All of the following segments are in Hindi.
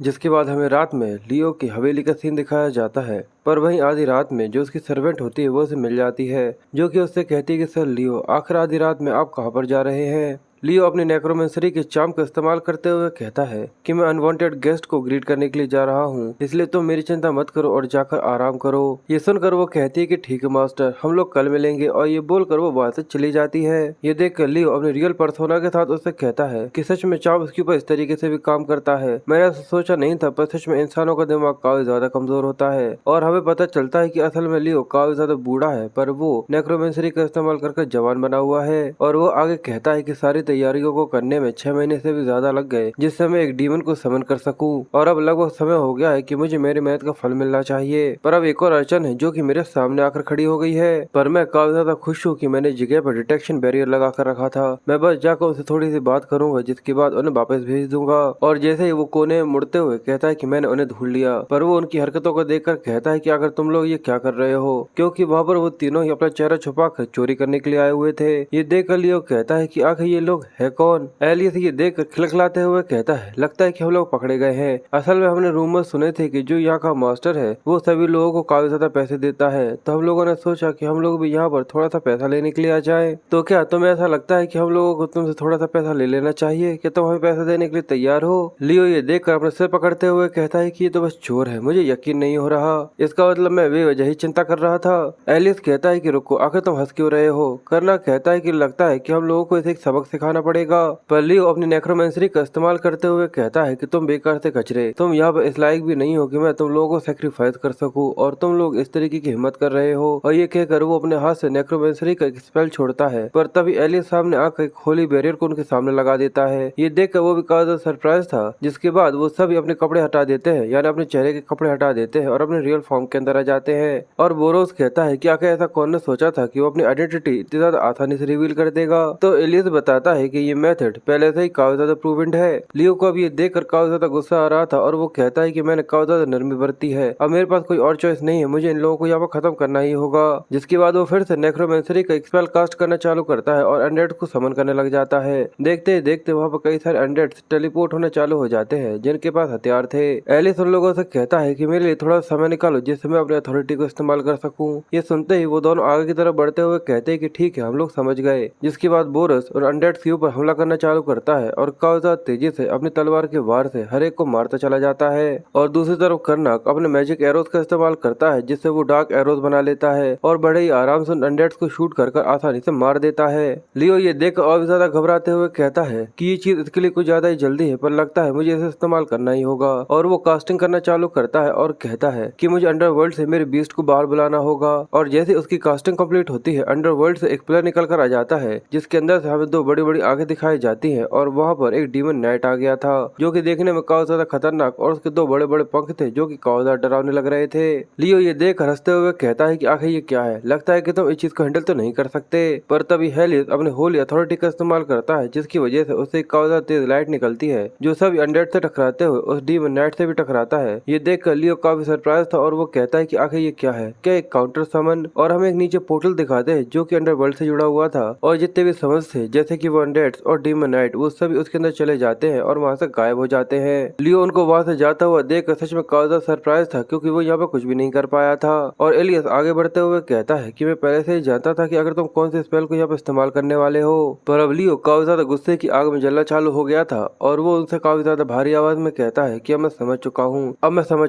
जिसके बाद हमें रात में लियो की हवेली का सीन दिखाया जाता है। पर वहीं आधी रात में जो उसकी सर्वेंट होती है वो उसे मिल जाती है, जो कि उससे कहती है कि सर लियो, आखिर आधी रात में आप कहाँ पर जा रहे हैं। लियो अपनी नेक्रोमेंसरी के चार्म का इस्तेमाल करते हुए कहता है कि मैं अनवांटेड गेस्ट को ग्रीट करने के लिए जा रहा हूँ, इसलिए तुम मेरी चिंता मत करो और जाकर आराम करो। ये सुनकर वो कहती है कि ठीक है मास्टर, हम लोग कल मिलेंगे, और ये बोलकर वो वहाँ से चली जाती है। ये देखकर लियो अपने रियल पर्सोना के साथ उससे कहता है कि सच में चार्म उसके ऊपर इस तरीके से भी काम करता है। मैंने ऐसा सोचा नहीं था, पर सच में इंसानों का दिमाग काफी ज्यादा कमजोर होता है। और हमें पता चलता है कि असल में लियो काफी ज्यादा बूढ़ा है, पर वो नेक्रोमेंसरी का इस्तेमाल करके जवान बना हुआ है। और वो आगे कहता है कि सारी तैयारियों को करने में 6 महीने से भी ज्यादा लग गए, जिससे मैं एक डीमन को समन कर सकूं। और अब लगभग समय हो गया है कि मुझे मेरी मेहनत का फल मिलना चाहिए। पर अब एक और अड़चन है जो कि मेरे सामने आकर खड़ी हो गई है। पर मैं काफी ज्यादा खुश हूँ कि मैंने जगह पर डिटेक्शन बैरियर लगा कर रखा था। मैं बस जाकर उनसे थोड़ी सी बात करूंगा, जिसके बाद उन्हें वापस भेज दूंगा। और जैसे ही वो कोने में मुड़ते हुए कहता है कि मैंने उन्हें ढूंढ लिया, पर वो उनकी हरकतों को देखकर कहता है कि अगर तुम लोग ये क्या कर रहे हो, क्योंकि वहाँ पर वो तीनों ही अपना चेहरा छुपा कर चोरी करने के लिए आए हुए थे। ये देख कर लियो कहता है कि आखिर ये लोग है कौन। एलियस ये देख कर खिलखिलाते हुए कहता है, लगता है कि हम लोग पकड़े गए हैं। असल में हमने रूमर सुने थे कि जो यहाँ का मास्टर है वो सभी लोगों को काफी ज्यादा पैसे देता है, तो हम लोगों ने सोचा कि हम लोग भी यहाँ पर थोड़ा सा पैसा लेने के लिए आ जाए। तो क्या तुम्हें ऐसा लगता है कि हम लोगों को तुमसे थोड़ा सा पैसा ले लेना चाहिए? क्या तुम हमें पैसा देने के लिए तैयार हो? लियो ये देखकर अपने सिर पकड़ते हुए कहता है कि ये तो बस चोर है, मुझे यकीन नहीं हो रहा। इसका मतलब मैं बेवजह ही चिंता कर रहा था। एलिस कहता है कि रुको, आखिर तुम हंस क्यों रहे हो? करना कहता है कि लगता है कि हम लोगों को इसे एक सबक सिखाना पड़ेगा। पर लियो अपनी नेक्रोमेंसरी का इस्तेमाल करते हुए कहता है कि तुम बेकार से कचरे, तुम यहाँ पर इस लायक भी नहीं हो कि मैं तुम लोगों को सेक्रीफाइस कर सकूं, और तुम लोग इस तरीके की हिम्मत कर रहे हो। और ये कहकर वो अपने हाथ से नेक्रोमेंसरी का एक स्पेल छोड़ता है, पर तभी एलिस सामने आकर एक होली बैरियर को उनके सामने लगा देता है। ये देखकर वो भी काफी सरप्राइज था, जिसके बाद वो सभी अपने कपड़े हटा देते हैं, यानी अपने चेहरे के कपड़े हटा देते हैं और अपने रियल फॉर्म के अंदर आ जाते हैं। और बोरोस कहता है कि आखिर ऐसा कौन ने सोचा था कि वो अपनी आइडेंटिटी इतनी ज्यादा आसानी से रिवील कर देगा। तो एलिस बताता है कि ये मेथड पहले से ही काफी ज्यादा प्रूवेंड है। लियो को अब ये देखकर काफी ज्यादा गुस्सा आ रहा था, और वो कहता है कि मैंने काफी ज्यादा नरमी बरती है, अब मेरे पास कोई और चॉइस नहीं है, मुझे इन लोगों को यहाँ पर खत्म करना ही होगा। जिसके बाद वो फिर से नेक्रोमेंसरी का स्पेल कास्ट करना चालू करता है और अनडेड को समन करने लग जाता है। देखते ही देखते वहाँ पर कई सारे अनडेड टेलीपोर्ट होने चालू हो जाते हैं, जिनके पास हथियार थे। एलिस उन लोगों से कहता है कि मेरे लिए थोड़ा समय निकालो, जिससे मैं अपनी अथॉरिटी को इस्तेमाल कर सकूं। ये सुनते ही वो दोनों आगे की तरफ बढ़ते हुए कहते हैं कि ठीक है, हम लोग समझ गए। जिसके बाद बोरस और अनडेड्स के ऊपर हमला करना चालू करता है और काफी ज्यादा तेजी से अपनी तलवार के वार से हर एक को मारता चला जाता है। और दूसरी तरफ कर्नाक अपने मैजिक एरोज का इस्तेमाल करता है, जिससे वो डार्क एरोज बना लेता है और बड़े ही आराम से अनडेड्स को शूट कर आसानी से मार देता है। लियो ये देख और भी ज्यादा घबराते हुए कहता है कि ये चीज इसके लिए कुछ ज्यादा ही जल्दी है, पर लगता है मुझे इसे इस्तेमाल करना ही होगा। और वो कास्टिंग करना चालू करता है और कहता है कि मुझे अंडरवर्ल्ड से मेरे बीस्ट को बाहर बुलाना होगा। और जैसे उसकी कास्टिंग कंप्लीट होती है, अंडरवर्ल्ड से एक प्लेयर निकल कर आ जाता है, जिसके अंदर से हमें दो बड़ी बड़ी आंखें दिखाई जाती है। और वहाँ पर एक डीमन नाइट आ गया था, जो कि देखने में काफी ज्यादा खतरनाक, और उसके दो बड़े बड़े पंख थे जो कि काफी ज्यादा डरावने लग रहे थे। लियो ये देख हंसते हुए कहता है कि आखिर ये क्या है, लगता है कि तुम इस चीज को हैंडल तो नहीं कर सकते। पर तभी हेलिस अपने होली अथॉरिटी का इस्तेमाल करता है, जिसकी वजह से उसे काफी ज्यादा तेज लाइट निकलती है, जो सभी अनडेड से टकराते हुए उस डीमन नाइट से भी टकराता है। ये देखकर लियो काफी सरप्राइज था, और वो कहता है कि आखिर ये क्या है, क्या एक काउंटर समन। और हमें एक नीचे पोर्टल दिखाते हैं जो कि अंडरवर्ल्ड से जुड़ा हुआ था, और जितने भी समन्स थे जैसे कि वो अनडेड्स और डीमन नाइट, वो सभी उसके अंदर चले जाते हैं और वहाँ से गायब हो जाते हैं। लियो उनको वहाँ से जाता हुआ देखकर सच में काफी ज्यादा सरप्राइज था, क्योंकि वो यहाँ पर कुछ भी नहीं कर पाया था। और एलियस आगे बढ़ते हुए कहता है कि मैं पहले से ही जानता था कि अगर तुम कौन से स्पेल को यहाँ पर इस्तेमाल करने वाले हो। पर अब लियो काफी ज्यादा गुस्से की आग में जलना चालू हो गया था, और वो उनसे काफी ज्यादा भारी आवाज में कहता है कि अब मैं समझ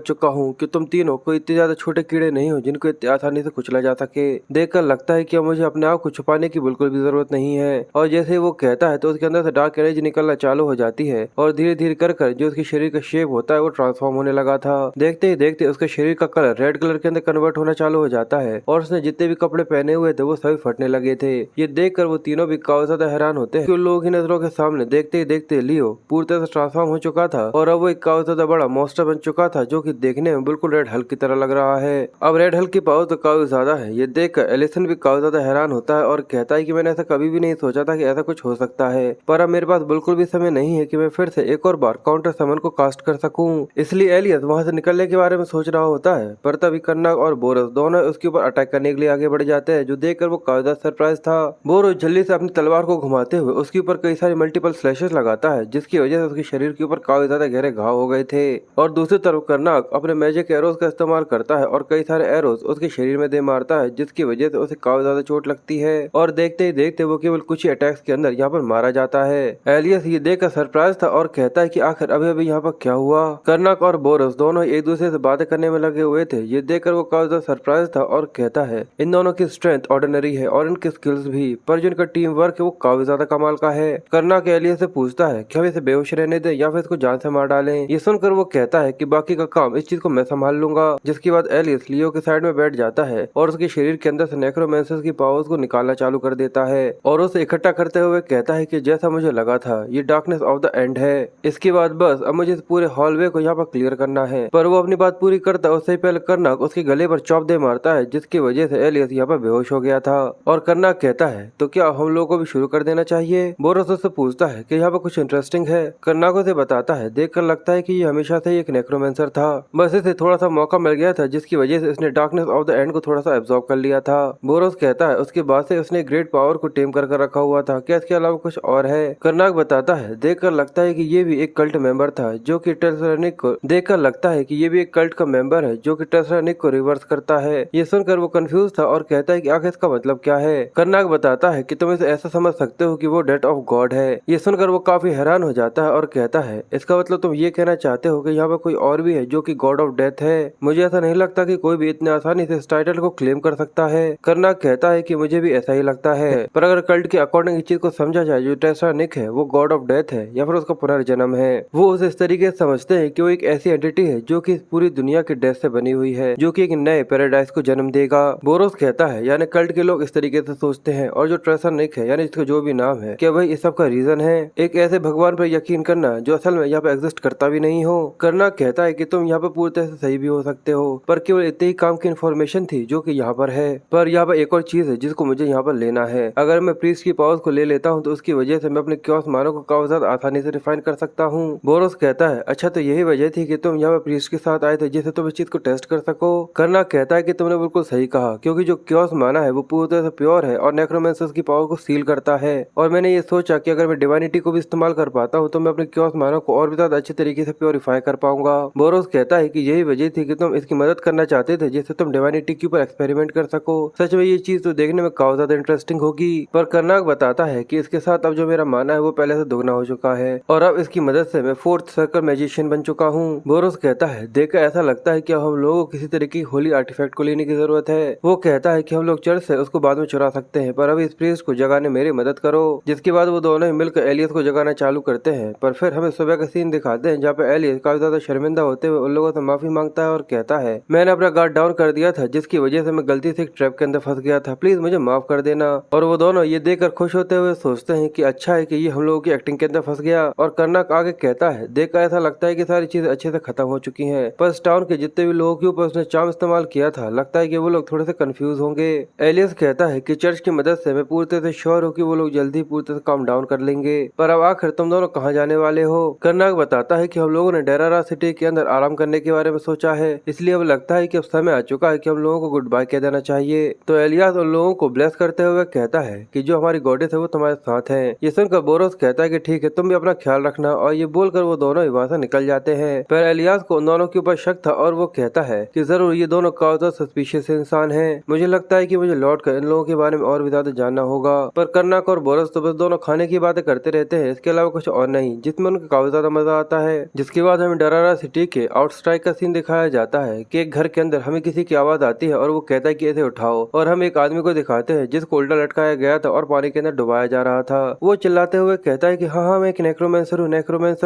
चुका हूँ कि तुम तीनों कोई इतने ज्यादा छोटे कीड़े नहीं हो जिनको इतनी आसानी से कुचला जा सके। देखकर लगता है कि अब मुझे अपने आप को छुपाने की बिल्कुल भी जरूरत नहीं है। और जैसे ही वो कहता है तो उसके अंदर से डार्क एनर्जी निकलना चालू हो जाती है, और धीरे धीरे कर जो उसके शरीर का शेप होता है वो ट्रांसफॉर्म होने लगा था। देखते ही देखते उसके शरीर का कलर रेड कलर के अंदर कन्वर्ट होना चालू हो जाता है, और उसने जितने भी कपड़े पहने हुए थे वो सभी फटने लगे थे। ये देखकर वो तीनों भी काफी ज्यादा हैरान होते हैं कि उन लोगों की नजरों के सामने देखते ही देखते लियो पूरी तरह से ट्रांसफॉर्म हो चुका था, और अब वो एक काफी ज्यादा बड़ा मॉन्स्टर बन चुका था, जो कि देखने में बिल्कुल रेड हल्क की तरह लग रहा है। अब रेड हल्क की पावर तो काफी ज्यादा है। ये देखकर एलिसन भी काफी ज्यादा हैरान होता है और कहता है कि मैंने ऐसा कभी भी नहीं सोचा था कि ऐसा कुछ हो हो सकता है, पर अब मेरे पास बिल्कुल भी समय नहीं है कि मैं फिर से एक और बार काउंटर समन को कास्ट कर सकूं। इसलिए एलियस वहां से निकलने के बारे में सोच रहा होता है, पर तभी कर्नाग और बोरस दोनों उसके ऊपर अटैक करने के लिए आगे बढ़ जाते हैं, जो देखकर वो काफी ज्यादा सरप्राइज था। बोरस जल्दी से अपनी तलवार को घुमाते हुए उसके ऊपर कई सारी मल्टीपल स्लैशेस लगाता है, जिसकी वजह से उसके शरीर के ऊपर काफी ज्यादा गहरे घाव हो गए थे। और दूसरी तरफ कर्नाग अपने मैजिक एरोज का इस्तेमाल करता है और कई सारे एरोज उसके शरीर में दे मारता है, जिसकी वजह से उसे काफी ज्यादा चोट लगती है। और देखते ही देखते वो केवल कुछ ही अटैक्स के अंदर यहाँ पर मारा जाता है। एलियस ये देखकर सरप्राइज था और कहता है कि आखिर अभी अभी यहाँ पर क्या हुआ। कर्नाग और बोरस दोनों एक दूसरे से बातें करने में लगे हुए थे। ये देखकर वो काफी ज्यादा सरप्राइज था और कहता है इन दोनों की स्ट्रेंथ ऑर्डिनरी है और इनकी स्किल्स भी, पर जो इनका टीम वर्क है वो काफी ज्यादा कमाल का है। कर्नाग एलियस से पूछता है कि हम इसे बेहोश रहने दें या फिर इसको जान से मार डालें। ये सुनकर वो कहता है कि बाकी का काम इस चीज को मैं संभाल लूंगा। जिसके बाद एलियस लियो के साइड में बैठ जाता है और उसके शरीर के अंदर से नेक्रोमेंसर्स की पावर्स को निकालना चालू कर देता है और उसे इकट्ठा करते हुए कहता है कि जैसा मुझे लगा था ये डार्कनेस ऑफ द एंड है। इसके बाद बस अब मुझे इस पूरे हॉलवे को यहाँ पर क्लियर करना है। पर वो अपनी बात पूरी करता है उससे ही पहले कर्नाग उसके गले पर चॉप दे मारता है, जिसकी वजह से एलियस यहाँ पर बेहोश हो गया था। और कर्नाग कहता है तो क्या हम लोगों को भी शुरू कर देना चाहिए। बोरस उससे पूछता है कि यहाँ पर कुछ इंटरेस्टिंग है। कर्नाग उसे बताता है देखकर लगता है कि ये हमेशा से ही एक नेक्रोमेंसर था, बस इसे थोड़ा सा मौका मिल गया था, जिसकी वजह से इसने डार्कनेस ऑफ द एंड को थोड़ा सा एब्जॉर्ब कर लिया था। बोरस कहता है उसके बाद से उसने ग्रेट पावर को टेम कर रखा हुआ था, क्या इसके अलावा कुछ और है। कर्नाग बताता है देखकर लगता है कि ये भी एक कल्ट मेंबर था जो कि टेस्रानिक को देखकर लगता है कि ये भी एक कल्ट का मेंबर है जो कि टेस्रानिक को रिवर्स करता है। ये सुनकर वो कंफ्यूज था और कहता है कि आखिर इसका मतलब क्या है। कर्नाग बताता है कि तुम इसे ऐसा समझ सकते हो कि वो डेथ ऑफ गॉड है। ये सुनकर वो काफी हैरान हो जाता है और कहता है इसका मतलब तुम ये कहना चाहते हो कि यहाँ पर कोई और भी है जो कि गॉड ऑफ डेथ है। मुझे ऐसा नहीं लगता कि कोई भी इतने आसानी से इस टाइटल को क्लेम कर सकता है। कर्नाग कहता है कि मुझे भी ऐसा ही लगता है, पर अगर कल्ट के अकॉर्डिंग इस चीज को समझा जाए जो टेस्रानिक है वो गॉड ऑफ डेथ है या फिर उसका पुनर्जन्म है। वो उसे इस तरीके से समझते हैं कि वो एक ऐसी एंटिटी है जो कि पूरी दुनिया के डेथ से बनी हुई है, जो कि एक नए पैराडाइज को जन्म देगा। बोरोस कहता है यानी कल्ट के लोग इस तरीके से सोचते हैं और जो टेस्रानिक है यानी इसका जो भी नाम है क्या वही इस सब का रीजन है, एक ऐसे भगवान पर यकीन करना जो असल में यहाँ पे एग्जिस्ट करता भी नहीं हो। कर्नाग कहता है कि तुम यहाँ पे पूरी तरह से सही भी हो सकते हो, पर केवल इतने ही काम की इन्फॉर्मेशन थी जो कि यहाँ पर है। पर यहाँ पर एक और चीज है जिसको मुझे यहाँ पर लेना है। अगर मैं प्रीस्ट की पावर्स को ले लेता हूँ तो उसकी वजह से मैं अपने क्योस मानो को काफी ज्यादा आसानी से रिफाइन कर सकता हूँ। बोरोस कहता है अच्छा तो यही वजह थी कि तुम यहाँ पर प्रीस्ट के साथ आए थे जिससे तुम इस चीज को टेस्ट कर सको। कर्नाग कहता है कि तुमने बिल्कुल सही कहा, क्योंकि जो क्योस माना है वो पूरी तरह से प्योर है और नेक्रोमेंसर्स की पावर को सील करता है। और मैंने ये सोचा कि अगर मैं डिवाइनिटी को भी इस्तेमाल कर पाता हूँ तो मैं अपने क्योस मानो को और भी ज्यादा अच्छे तरीके से प्योरीफाई कर पाऊंगा। बोरोस कहता है कि यही वजह थी कि तुम इसकी मदद करना चाहते थे जिससे तुम डिवाइनिटी के ऊपर एक्सपेरिमेंट कर सको। सच में ये चीज तो देखने में काफी ज्यादा इंटरेस्टिंग होगी। पर कर्नाग बताता है कि इसके साथ अब जो मेरा माना है वो पहले से दोगुना हो चुका है और अब इसकी मदद से मैं फोर्थ सर्कल मैजिशियन बन चुका हूँ। बोरोस कहता है देखकर ऐसा लगता है कि अब हम लोगों को किसी तरीके की होली आर्टिफैक्ट को लेने की जरूरत है। वो कहता है कि हम लोग चर्च से उसको बाद में चुरा सकते हैं, पर अभी इस प्रीस्ट को जगाने मेरी मदद करो। जिसके बाद वो दोनों ही मिलकर एलियस को जगाना चालू करते हैं। पर फिर हमें सुबह का सीन दिखाते हैं जहाँ पे एलियस काफी ज्यादा शर्मिंदा होते हुए उन लोगों से माफी मांगता है और कहता है मैंने अपना गार्ड डाउन कर दिया था जिसकी वजह से मैं गलती से एक ट्रैप के अंदर फंस गया था, प्लीज मुझे माफ कर देना। और वो दोनों ये देखकर खुश होते हुए सोचते हैं कि अच्छा है कि ये हम लोगों की एक्टिंग के अंदर फंस गया। और कर्नाग आगे कहता है देखकर ऐसा लगता है कि सारी चीजें अच्छे से खत्म हो चुकी हैं, पर इस टाउन के जितने भी लोगों के ऊपर उसने चार्म इस्तेमाल किया था लगता है कि वो लोग थोड़े से कंफ्यूज होंगे। एलियस कहता है कि चर्च की मदद से मैं पूरी तरह से श्योर हूँ कि वो लोग जल्दी पूरी तरह से काम डाउन कर लेंगे, पर अब आखिर तुम दोनों कहाँ जाने वाले हो। कर्नाग बताता है कि हम लोगों ने डेरारा सिटी के अंदर आराम करने के बारे में सोचा है, इसलिए अब लगता है कि अब समय आ चुका है कि हम लोगों को गुड बाय कह देना चाहिए। तो एलियस उन लोगों को ब्लेस करते हुए कहता है कि जो हमारी गॉडेस है वो तुम्हारे साथ है। ये सुनकर बोरोस कहता है कि ठीक है तुम भी अपना ख्याल रखना, और ये बोलकर वो दोनों ही वहाँ से निकल जाते हैं। पर एलियस को उन दोनों के ऊपर शक था और वो कहता है कि जरूर ये दोनों काफी सस्पिशियस इंसान हैं। मुझे लगता है कि मुझे लौट कर इन लोगों के बारे में और भी ज्यादा जानना होगा। पर कर्नाग और बोरस तो बस दोनों खाने की बातें करते रहते हैं, इसके अलावा कुछ और नहीं, जिसमें उनको काफी ज्यादा मजा आता है। जिसके बाद हमें डरारा सिटी के आउटस्ट्राइक का सीन दिखाया जाता है कि एक घर के अंदर हमें किसी की आवाज आती है और वो कहता है कि इसे उठाओ, और हम एक आदमी को दिखाते हैं जिसको उल्टा लटकाया गया था और पानी के अंदर डुबाया जा रहा था। वो चिल्लाते हुए कहता है कि हाँ मैं एक नेक्रोमेंसर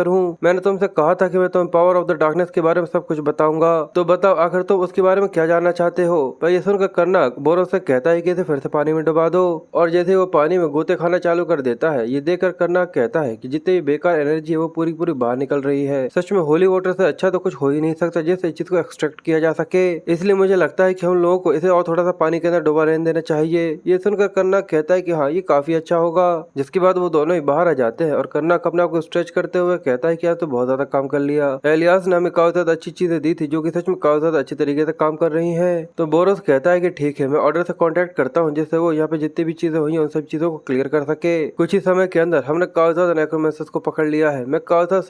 हूँ, मैंने तुमसे कहा था कि मैं तुम्हें पावर ऑफ द डार्कनेस के बारे में सब कुछ बताऊंगा, तो बताओ आखिर तुम उसके बारे में क्या जानना चाहते हो। पर ये सुनकर कर्नाग बोरोस से कहता है कि इसे फिर से पानी में डुबा दो, और जैसे वो पानी में गोते खाना चालू कर देता है ये देखकर कर्नाग कहता है कि जितनी भी बेकार एनर्जी है वो पूरी पूरी बाहर निकल रही है। सच में होली वाटर से अच्छा तो कुछ हो ही नहीं सकता जिससे इस चीज को एक्सट्रैक्ट किया जा सके, इसलिए मुझे लगता है कि हम लोगों को इसे और थोड़ा सा पानी के अंदर डुबा रहने देना चाहिए। ये सुनकर कर्नाग कहता है कि हाँ ये काफी अच्छा होगा। जिसके बाद वो दोनों ही बाहर आ जाते हैं और कर्नाक अपने आप को स्ट्रेच करते हुए कहता है कि आज तो बहुत ज्यादा काम कर लिया। एलियास ने हमें काफी ज्यादा अच्छी चीजें दी थी जो कि सच में काफी ज्यादा अच्छी तरीके से काम कर रही है। तो बोरस कहता है कि ठीक है, मैं ऑर्डर से कांटेक्ट करता हूँ जिससे वो यहाँ पे जितनी भी चीजें हुई हैं उन सब चीजों को क्लियर कर सके। कुछ ही समय के अंदर हमने काफी ज्यादा नेक्रोमेंसर्स को पकड़ लिया है। मैं काफी ज्यादा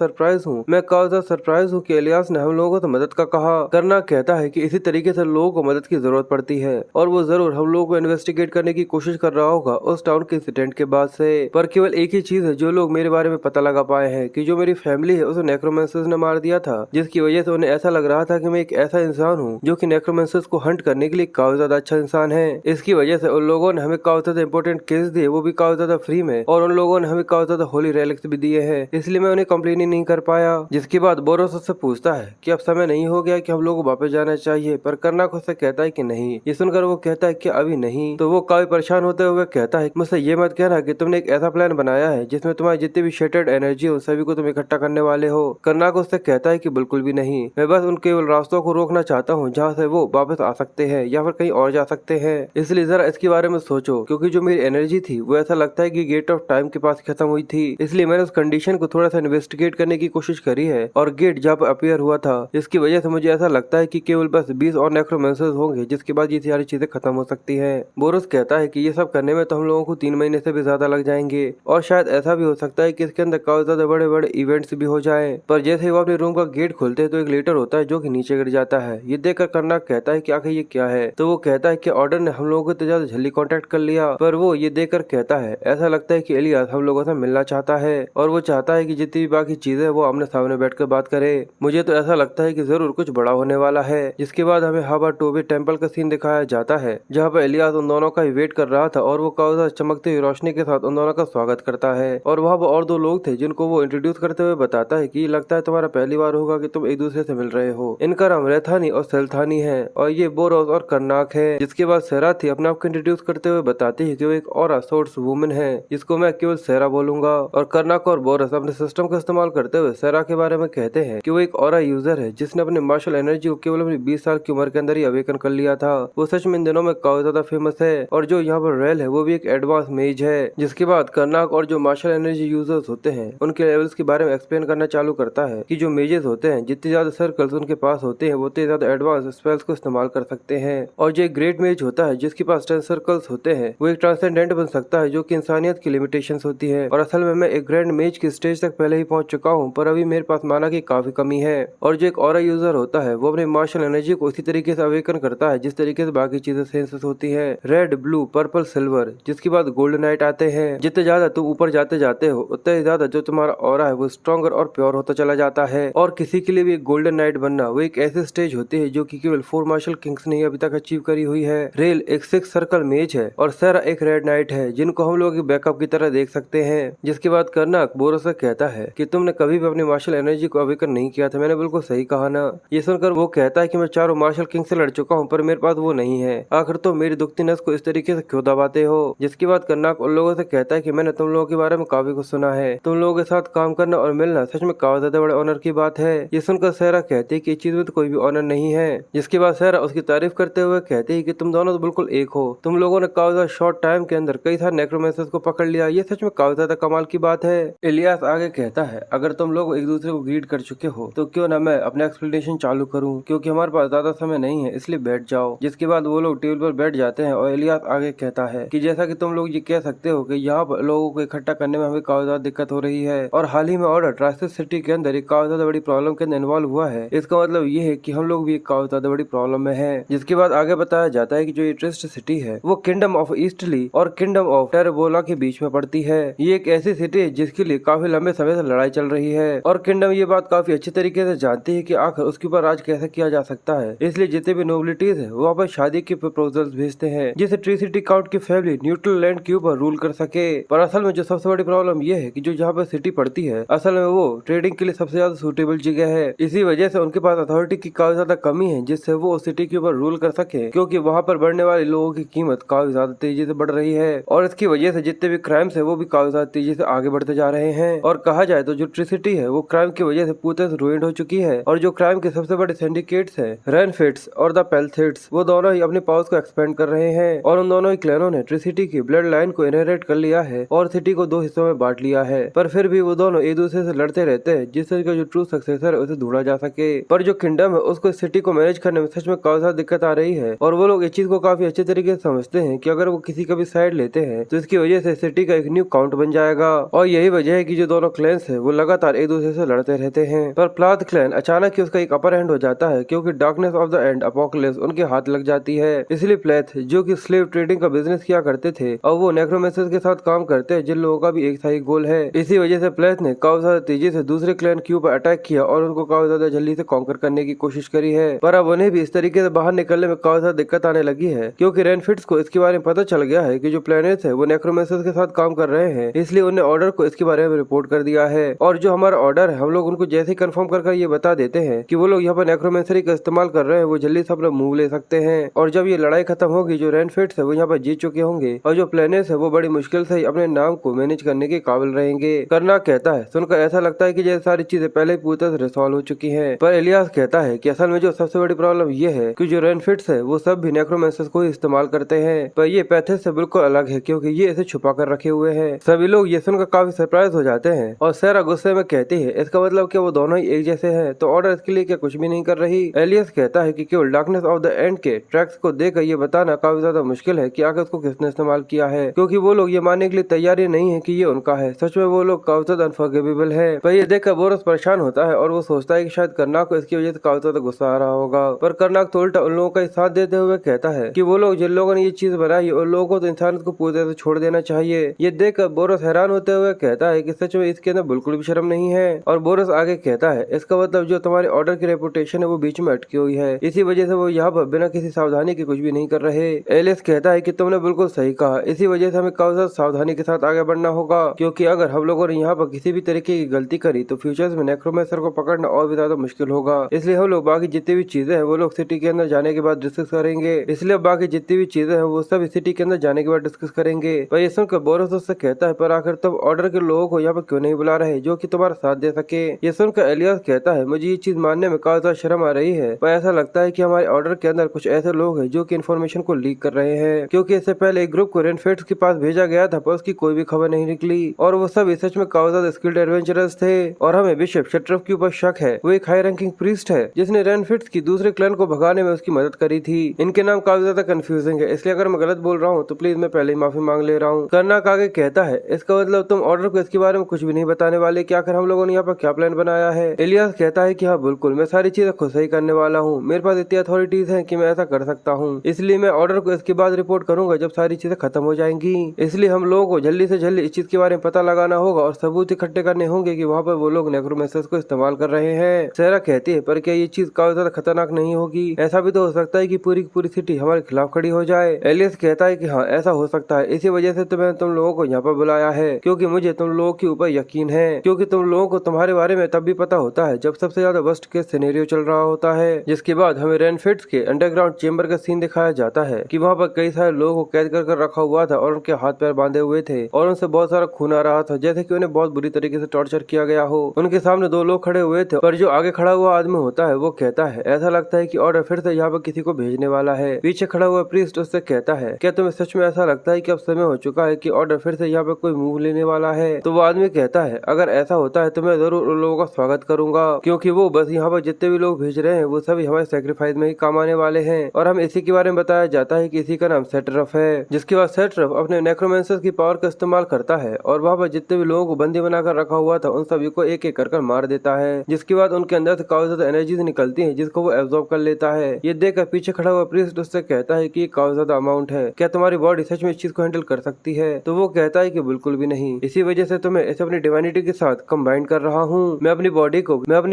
सरप्राइज हूँ कि एलियास ने हम लोगों को तो मदद का कहा। कर्नाक कहता है कि इसी तरीके से लोगों को मदद की जरूरत पड़ती है और वो जरूर हम लोगों को इन्वेस्टिगेट करने की कोशिश कर रहा होगा उस टाउन के इंसिडेंट के बाद से। पर केवल एक ही चीज है जो लोग मेरे बारे में पता लगा पाए हैं कि जो मेरी फैमिली है उसे नेक्रोमेंसर्स ने मार दिया था, जिसकी वजह से उन्हें ऐसा लग रहा था कि मैं एक ऐसा इंसान हूँ जो कि नेक्रोमेंसर्स को हंट करने के लिए काफी ज्यादा अच्छा इंसान है। इसकी वजह से उन लोगों ने हमें काफी ज्यादा इंपॉर्टेंट केस दिए, वो भी काफी ज्यादा फ्री में, और उन लोगों ने हमें काफी ज्यादा होली रेलिक्स भी दिए हैं, इसलिए मैं उन्हें कंप्लेन ही नहीं कर पाया। जिसके बाद बोरोस उससे पूछता है कि अब समय नहीं हो गया कि हम लोगों को वापस जाना चाहिए, पर कर्नाक उससे कहता है कि नहीं। ये सुनकर वो कहता है कि अभी नहीं। तो वो काफी परेशान होते हुए कहता है मुझसे ये मत कहना कि तुमने एक ऐसा प्लान बनाया है जिसमें तुम्हारी जितनी भी शेटर्ड एनर्जी हो सभी को तुम इकट्ठा करने वाले हो। कर्नाक उससे कहता है कि बिल्कुल भी नहीं, मैं बस उन केवल रास्तों को रोकना चाहता हूँ जहाँ से वो वापस आ सकते हैं या फिर कहीं और जा सकते हैं। इसलिए जरा इसके बारे में सोचो, क्योंकि जो मेरी एनर्जी थी वो ऐसा लगता है कि गेट ऑफ टाइम के पास खत्म हुई थी, इसलिए मैंने उस कंडीशन को थोड़ा सा इन्वेस्टिगेट करने की कोशिश करी है और गेट जहाँ पर अपीयर हुआ था इसकी वजह से मुझे ऐसा लगता है कि केवल बस 20 और नेक्रोमेंसर्स होंगे जिसके बाद ये सारी चीजें खत्म हो सकती है। बोरस कहता है कि ये सब करने में तो हम लोगों को 3 महीने से भी ज्यादा लग जाएंगे और शायद ऐसा भी हो सकता है कि इसके अंदर काफी ज्यादा बड़े बड़े इवेंट्स भी हो जाए। पर जैसे ही वो अपने रूम का गेट खोलते हैं तो एक लेटर होता है जो कि नीचे गिर जाता है। ये देखकर कर्नाक कहता है कि आखिर ये क्या है। तो वो कहता है कि ऑर्डर ने हम लोगों को तो ज्यादा जल्दी कॉन्टेक्ट कर लिया। पर वो ये देखकर कहता है ऐसा लगता है कि एलियास हम लोगों से मिलना चाहता है और वो चाहता है कि जितनी भी बाकी चीजें वो आमने सामने बैठकर बात करे। मुझे तो ऐसा लगता है कि जरूर कुछ बड़ा होने वाला है। जिसके बाद हमें हाबा टोबे टेम्पल का सीन दिखाया जाता है जहाँ पर एलियास उन दोनों का ही वेट कर रहा था और वो काफी चमकती हुई रोशनी के साथ उन दोनों का स्वागत करता है। और वहाँ पर और 2 लोग थे जिनको वो इंट्रोड्यूस करते हुए बताता है कि लगता है तुम्हारा पहली बार होगा कि तुम एक दूसरे से मिल रहे हो। इनका नाम रेथानी और सेल्थानी है और ये बोरोस और कर्नाक है। जिसके बाद सेराथी अपने आप को इंट्रोड्यूस करते हुए बताती है कि वो एक और सोर्स वुमन है जिसको मैं केवल सेरा बोलूंगा। और कर्नाक और बोरस अपने सिस्टम का इस्तेमाल करते हुए सेरा के बारे में कहते हैं कि वो एक और यूजर है जिसने अपने मार्शल एनर्जी को केवल अपनी 20 साल की उम्र के अंदर ही अवेकन कर लिया था। वो सच में इन दिनों में काफी ज्यादा फेमस है और जो यहाँ पर रेल है वो भी एक एडवांस मेज है। जिसके बाद कर्नाक और जो मार्शल एनर्जी यूजर्स होते हैं उनके लेवल्स के बारे में एक्सप्लेन करना चालू करता है कि जो मेजेस होते हैं जितने ज्यादा सर्कल्स उनके पास होते हैं वो उतने ज्यादा एडवांस स्पेल्स को इस्तेमाल कर सकते हैं। और जो एक ग्रेट मेज होता है जिसके पास 10 सर्कल्स होते हैं वो एक ट्रांसेंडेंट बन सकता है जो कि इंसानियत की लिमिटेशंस होती है। और असल में मैं एक ग्रैंड मेज की स्टेज तक पहले ही पहुंच चुका हूँ, पर अभी मेरे पास माना की काफी कमी है। और जो एक ऑरा यूजर होता है वो अपने मार्शल एनर्जी को इसी तरीके से अवेकन करता है जिस तरीके से बाकी चीजें सेंसेस होती है, रेड, ब्लू, पर्पल, सिल्वर। जिसके बाद गोल्डन नाइट आते हैं। जितने ज्यादा तुम ऊपर जाते जाते हो उतने ज्यादा जो तुम्हारा ऑरा है वो स्ट्रॉन्गर और प्योर होता चला जाता है। और किसी के लिए भी एक गोल्डन नाइट बनना वो एक ऐसी स्टेज होती है जो कि केवल 4 मार्शल किंग्स ने अभी तक अचीव करी हुई है। रेल एक 6 सर्कल मेज है और सेरा एक रेड नाइट है जिनको हम लोग बैकअप की तरह देख सकते हैं। जिसके बाद कर्नाक बोरोस से कहता है कि तुमने कभी भी अपनी मार्शल एनर्जी को अवेकन नहीं किया था। मैंने बिल्कुल सही कहा ना। ये सुनकर वो कहता है कि मैं 4 मार्शल किंग से लड़ चुका हूँ पर मेरे पास वो नहीं है। आखिर तो मेरी दुखती नस को इस तरीके से क्यों दबाते हो। जिसके बाद कर्नाक उन लोगों से कहता है कि मैंने तुम लोगों के बारे में काफी कुछ सुना है। तुम लोगों के साथ काम करना और मिलना सच में काफी ज्यादा बड़े ऑनर की बात है। ये सुनकर सेरा कहती है कि इस चीज में तो कोई भी ऑनर नहीं है। जिसके बाद सेरा उसकी तारीफ करते हुए कहती है कि तुम दोनों तो बिल्कुल एक हो। तुम लोगों ने काफी ज्यादा शॉर्ट टाइम के अंदर कई सारे नेक्रोमेंसर्स को पकड़ लिया। ये सच में काफी ज्यादा कमाल की बात है। इलियास आगे कहता है अगर तुम लोग एक दूसरे को ग्रीट कर चुके हो तो क्यों ना मैं अपना एक्सप्लेनेशन चालू करूं, क्योंकि हमारे पास ज्यादा समय नहीं है, इसलिए बैठ जाओ। जिसके बाद वो लोग टेबल पर बैठ जाते हैं और इलियास आगे कहता है कि जैसा कि तुम लोग ये कह सकते हो कि यहाँ पर लोगों को इकट्ठा करने में हमें काफी ज्यादा दिक्कत हो रही है और हाल ही में ऑर्डर ट्राइसिस सिटी के अंदर एक काफी ज्यादा बड़ी प्रॉब्लम के अंदर इन्वॉल्व हुआ है। इसका मतलब ये है कि हम लोग भी एक काफी ज्यादा बड़ी प्रॉब्लम में है। जिसके बाद आगे बताया जाता है कि जो ये ट्रिस्ट सिटी है वो किंगडम ऑफ ईस्टली और किंगडम ऑफ टेरेबोला के बीच में पड़ती है। ये एक ऐसी सिटी है जिसके लिए काफी लंबे समय से लड़ाई चल रही है और किंगडम ये बात काफी अच्छी तरीके से जानती है कि आखिर उसके ऊपर राज कैसे किया जा सकता है। इसलिए जितने भी नोबिलिटीज है वो वहाँ पर शादी के प्रपोजल्स भेजते हैं जिससे ट्री सिटी काउंट की फैमिली न्यूट्रल लैंड के ऊपर रूल कर सके। पर असल में जो सबसे बड़ी प्रॉब्लम ये है कि जो जहाँ पर सिटी पड़ती है असल में वो ट्रेडिंग के लिए सबसे ज्यादा सूटेबल जगह है। इसी वजह से उनके पास अथॉरिटी की काफी ज्यादा कमी है जिससे वो उस सिटी के ऊपर रूल कर सके, क्योंकि वहाँ पर बढ़ने वाले लोगों की कीमत काफी ज्यादा तेजी से बढ़ रही है और इसकी वजह से जितने भी क्राइम्स है वो भी काफी ज्यादा तेजी से आगे बढ़ते जा रहे हैं। और कहा जाए तो जो ट्री सिटी है वो क्राइम की वजह से पूरी तरह से रूइंड हो चुकी है और जो क्राइम के सबसे बड़े सिंडिकेट्स है रेनफिट्स और द पेल्थिट्स वो दोनों ही अपने पावर्स को एक्सपेंड कर रहे हैं और उन दोनों ही क्लैनों ने ट्री सिटी की ब्लड लाइन को इनहेरिट कर लिया है और सिटी को 2 हिस्सों में बांट लिया है, पर फिर भी वो दोनों एक दूसरे से लड़ते रहते हैं जिससे जो ट्रू सक्सेसर है उसे ढूंढा जा सके। पर जो किंगडम है उसको इस सिटी को मैनेज करने में सच में काफी ज्यादा दिक्कत आ रही है और वो लोग इस चीज को काफी अच्छे तरीके से समझते हैं कि अगर वो किसी का भी साइड लेते हैं तो इसकी वजह से सिटी का एक न्यू काउंट बन जाएगा। और यही वजह है कि जो दोनों क्लैंस है वो लगातार एक दूसरे से लड़ते रहते हैं। पर प्लाथ क्लैन अचानक ही उसका एक अपर हैंड हो जाता है क्योंकि darkness of the end apocalypse उनके हाथ लग जाती है। इसलिए प्लेथ जो कि स्लेव ट्रेडिंग का बिजनेस किया करते थे और वो नेक्रोमेंसर्स के साथ काम करते हैं जिन लोगों का भी एक था ही गोल है। इसी वजह से प्लेथ ने काफी ज्यादा तेजी से दूसरे क्लैन के ऊपर अटैक किया और उनको काफी ज्यादा जल्दी से कॉन्कर करने की कोशिश करी है। पर अब उन्हें भी इस तरीके से बाहर निकलने में काफी ज्यादा दिक्कत आने लगी है क्योंकि रेनफिट्स को इसके बारे में पता चल गया है कि जो प्लैनेट्स है वो नेक्रोमेंसर्स के साथ काम कर रहे हैं, इसलिए उन्हें ऑर्डर को इसके बारे में रिपोर्ट कर दिया है। और जो हमारा ऑर्डर है हम लोग उनको जैसे ही कंफर्म कर ये बता देते हैं कि वो लोग यहाँ पर नेक्रोमेंसरी का इस्तेमाल कर रहे हैं, वो जल्दी से अपना मूव ले सकते हैं। और जब ये लड़ाई खत्म होगी जो रेनफिट्स है वो यहाँ पर जीत चुके होंगे और जो प्लैनेट्स है वो बड़ी मुश्किल से अपने नाम को मैनेज करने के काबिल रहेंगे। करनाक कहता है सुनकर ऐसा लगता है कि जैसे सारी चीजें पहले ही पूरी तरह से रिसॉल्व हो चुकी है। पर इलियास कहता है कि असल में जो सबसे बड़ी प्रॉब्लम ये है कि जो रेनफिट्स है वो सब भी नेक्रोमेंसर्स को ही इस्तेमाल करते हैं, पर ये पैथेस से बिल्कुल अलग है क्योंकि ये इसे छुपा कर रखे हुए हैं। सभी लोग ये सुनकर काफी सरप्राइज हो जाते हैं और सारा गुस्से में कहती है इसका मतलब कि वो दोनों ही एक जैसे हैं, तो ऑर्डर इसके लिए क्या कुछ भी नहीं कर रही। एलियस कहता है कि केवल डार्कनेस ऑफ द एंड के ट्रैक्स को देखकर ये बताना काफी ज्यादा मुश्किल है कि आखिर उसको किसने इस्तेमाल किया है, क्योंकि वो लोग ये मानने के लिए तैयार ही नहीं है कि ये उनका है। सच में वो लोग काफी ज्यादा अनफॉरगिवेबल है। पर ये देखकर बोरस परेशान होता है और वो सोचता है कि शायद करनाक को इसकी वजह से काफी ज्यादा गुस्सा आ रहा होगा। पर करनाक तो उल्टा उन लोगों का साथ देते हुए कहता है कि वो लोग जिन लोगों ने ये चीज बनाई उन लोगों को तो इंसानियत को पूरी तरह से छोड़ देना चाहिए। ये देखकर बोरस हैरान होते हुए कहता है कि सच में इसके अंदर बिल्कुल भी शर्म नहीं है। और बोरस आगे कहता है इसका मतलब जो तुम्हारे ऑर्डर की रेपुटेशन है वो बीच में अटकी हुई है, इसी वजह से वो यहाँ पर बिना किसी सावधानी के कुछ भी नहीं कर रहे। एलिस कहता है कि तुमने बिल्कुल सही कहा, इसी वजह से हमें काफी सावधानी के साथ आगे बढ़ना होगा, क्योंकि अगर हम लोगों ने यहाँ पर किसी भी तरीके की गलती करी तो फ्यूचर्स में नेक्रोमेंसर को पकड़ना और भी ज्यादा मुश्किल होगा। इसलिए हम लोग बाकी जितनी भी चीजें हैं वो लोग सिटी के अंदर जाने के बाद डिस्कस करेंगे। इसलिए बाकी जितनी भी चीजें हैं वो सब सिटी के अंदर जाने के बाद डिस्कस करेंगे। पर ये सुनकर बोरस उससे कहता है पर आखिर तुम ऑर्डर के लोगों को यहाँ पर क्यों नहीं बुला रहे जो कि तुम्हारा साथ दे सके। ये सुनकर एलियास कहता है मुझे ये चीज मानने में काफी ज्यादा शर्म आ रही है, पर ऐसा लगता है कि हमारे ऑर्डर के अंदर कुछ ऐसे लोग हैं जो कि इन्फॉर्मेशन को लीक कर रहे हैं, क्योंकि इससे पहले एक ग्रुप को रेनफिट्स के पास भेजा गया था पर उसकी कोई भी खबर नहीं निकली और वो सब सच में काफी ज्यादा स्किल्ड एडवेंचरर्स थे। और हमें बिशप शट्रफ के ऊपर शक है, वो एक हाई रैंकिंग प्रीस्ट है जिसने रेनफिट्स की दूसरे क्लैन को भगाने में उसकी मदद करी थी। इनके नाम काफी ज्यादा कंफ्यूजिंग है, इसलिए अगर मैं गलत बोल रहा हूँ तो प्लीज मैं पहले ही माफी मांग ले रहा हूँ। करनाक आगे कहता है इसका मतलब तुम ऑर्डर को इसके बारे में कुछ भी नहीं बताने वाले कि आखिर हम लोगों ने यहाँ पर क्या प्लान बनाया है। इलियास कहता है कि हाँ बिल्कुल, मैं सारी चीजें खुद से ही करने वाला हूँ, मेरे पास इतनी अथॉरिटीज हैं कि मैं ऐसा कर सकता हूँ, इसलिए मैं ऑर्डर को इसके बाद रिपोर्ट करूंगा जब सारी चीजें खत्म हो जाएंगी। इसलिए हम लोगों को जल्दी से जल्दी इस चीज के बारे में पता लगाना होगा और सबूत इकट्ठे करने होंगे कि वहाँ पर वो लोग नेक्रोमेंसर्स को इस्तेमाल कर रहे हैं। सेरा कहती है पर क्या ये चीज काफी ज्यादा खतरनाक नहीं होगी, ऐसा भी तो हो सकता है कि पूरी की पूरी सिटी हमारे खिलाफ खड़ी हो जाए। एलियस कहता है कि हाँ ऐसा हो सकता है, इसी वजह से तो मैंने तुम लोगों को यहाँ पर बुलाया है, क्योंकि मुझे तुम लोगों के ऊपर यकीन है, क्योंकि तुम लोगों को तुम्हारे बारे में तब भी पता होता है जब सबसे ज्यादा वर्स्ट केस सिनेरियो चल रहा होता है। जिसके बाद हमें रेनफिट्स के अंडरग्राउंड चेंबर का सीन दिखाया जाता है कि वहाँ पर कई सारे लोगों को कैद कर रखा हुआ था और उनके हाथ पैर बांधे हुए थे और उनसे बहुत सारा खून आ रहा था, जैसे कि उन्हें बहुत बुरी तरीके से टॉर्चर किया गया हो। उनके सामने 2 लोग खड़े हुए थे, पर जो आगे खड़ा हुआ आदमी होता है वो कहता है ऐसा लगता है कि ऑर्डर फिर से यहाँ पर किसी को भेजने वाला है। पीछे खड़ा हुआ प्रीस्ट उससे कहता है क्या तुम्हें सच में ऐसा लगता है कि अब समय हो चुका है कि ऑर्डर फिर से यहाँ पर कोई मूव लेने वाला है। तो वो आदमी कहता है अगर ऐसा होता है तो मैं जरूर उन लोगों का स्वागत करूंगा, क्योंकि वो बस यहाँ पर जितने भी लोग भेज रहे हैं वो सभी हमारे सेक्रीफाइस में ही काम आने वाले हैं। और हम इसी के बारे में बताया जाता है कि इसी का नाम सेट्रफ है, जिसके बाद सेट्रफ अपने नेक्रोमेंसर्स की पावर का इस्तेमाल करता है और वहाँ पर जितने भी लोगों को बंदी बनाकर रखा हुआ था उन सभी को एक एक कर मार देता है, जिसके बाद उनके अंदर से काफी ज्यादा एनर्जी निकलती है जिसको वो एब्जॉर्ब कर लेता है। ये देखकर पीछे खड़ा हुआ प्रीस्ट उससे कहता है कि ये काफी ज्यादा अमाउंट है, क्या तुम्हारी बॉडी सच में इस चीज को हैंडल कर सकती है। तो वो कहता है कि बिल्कुल भी नहीं, इसी वजह से तो मैं इसे अपनी डिवाइनिटी के साथ कंबाइन कर रहा हूँ। मैं अपनी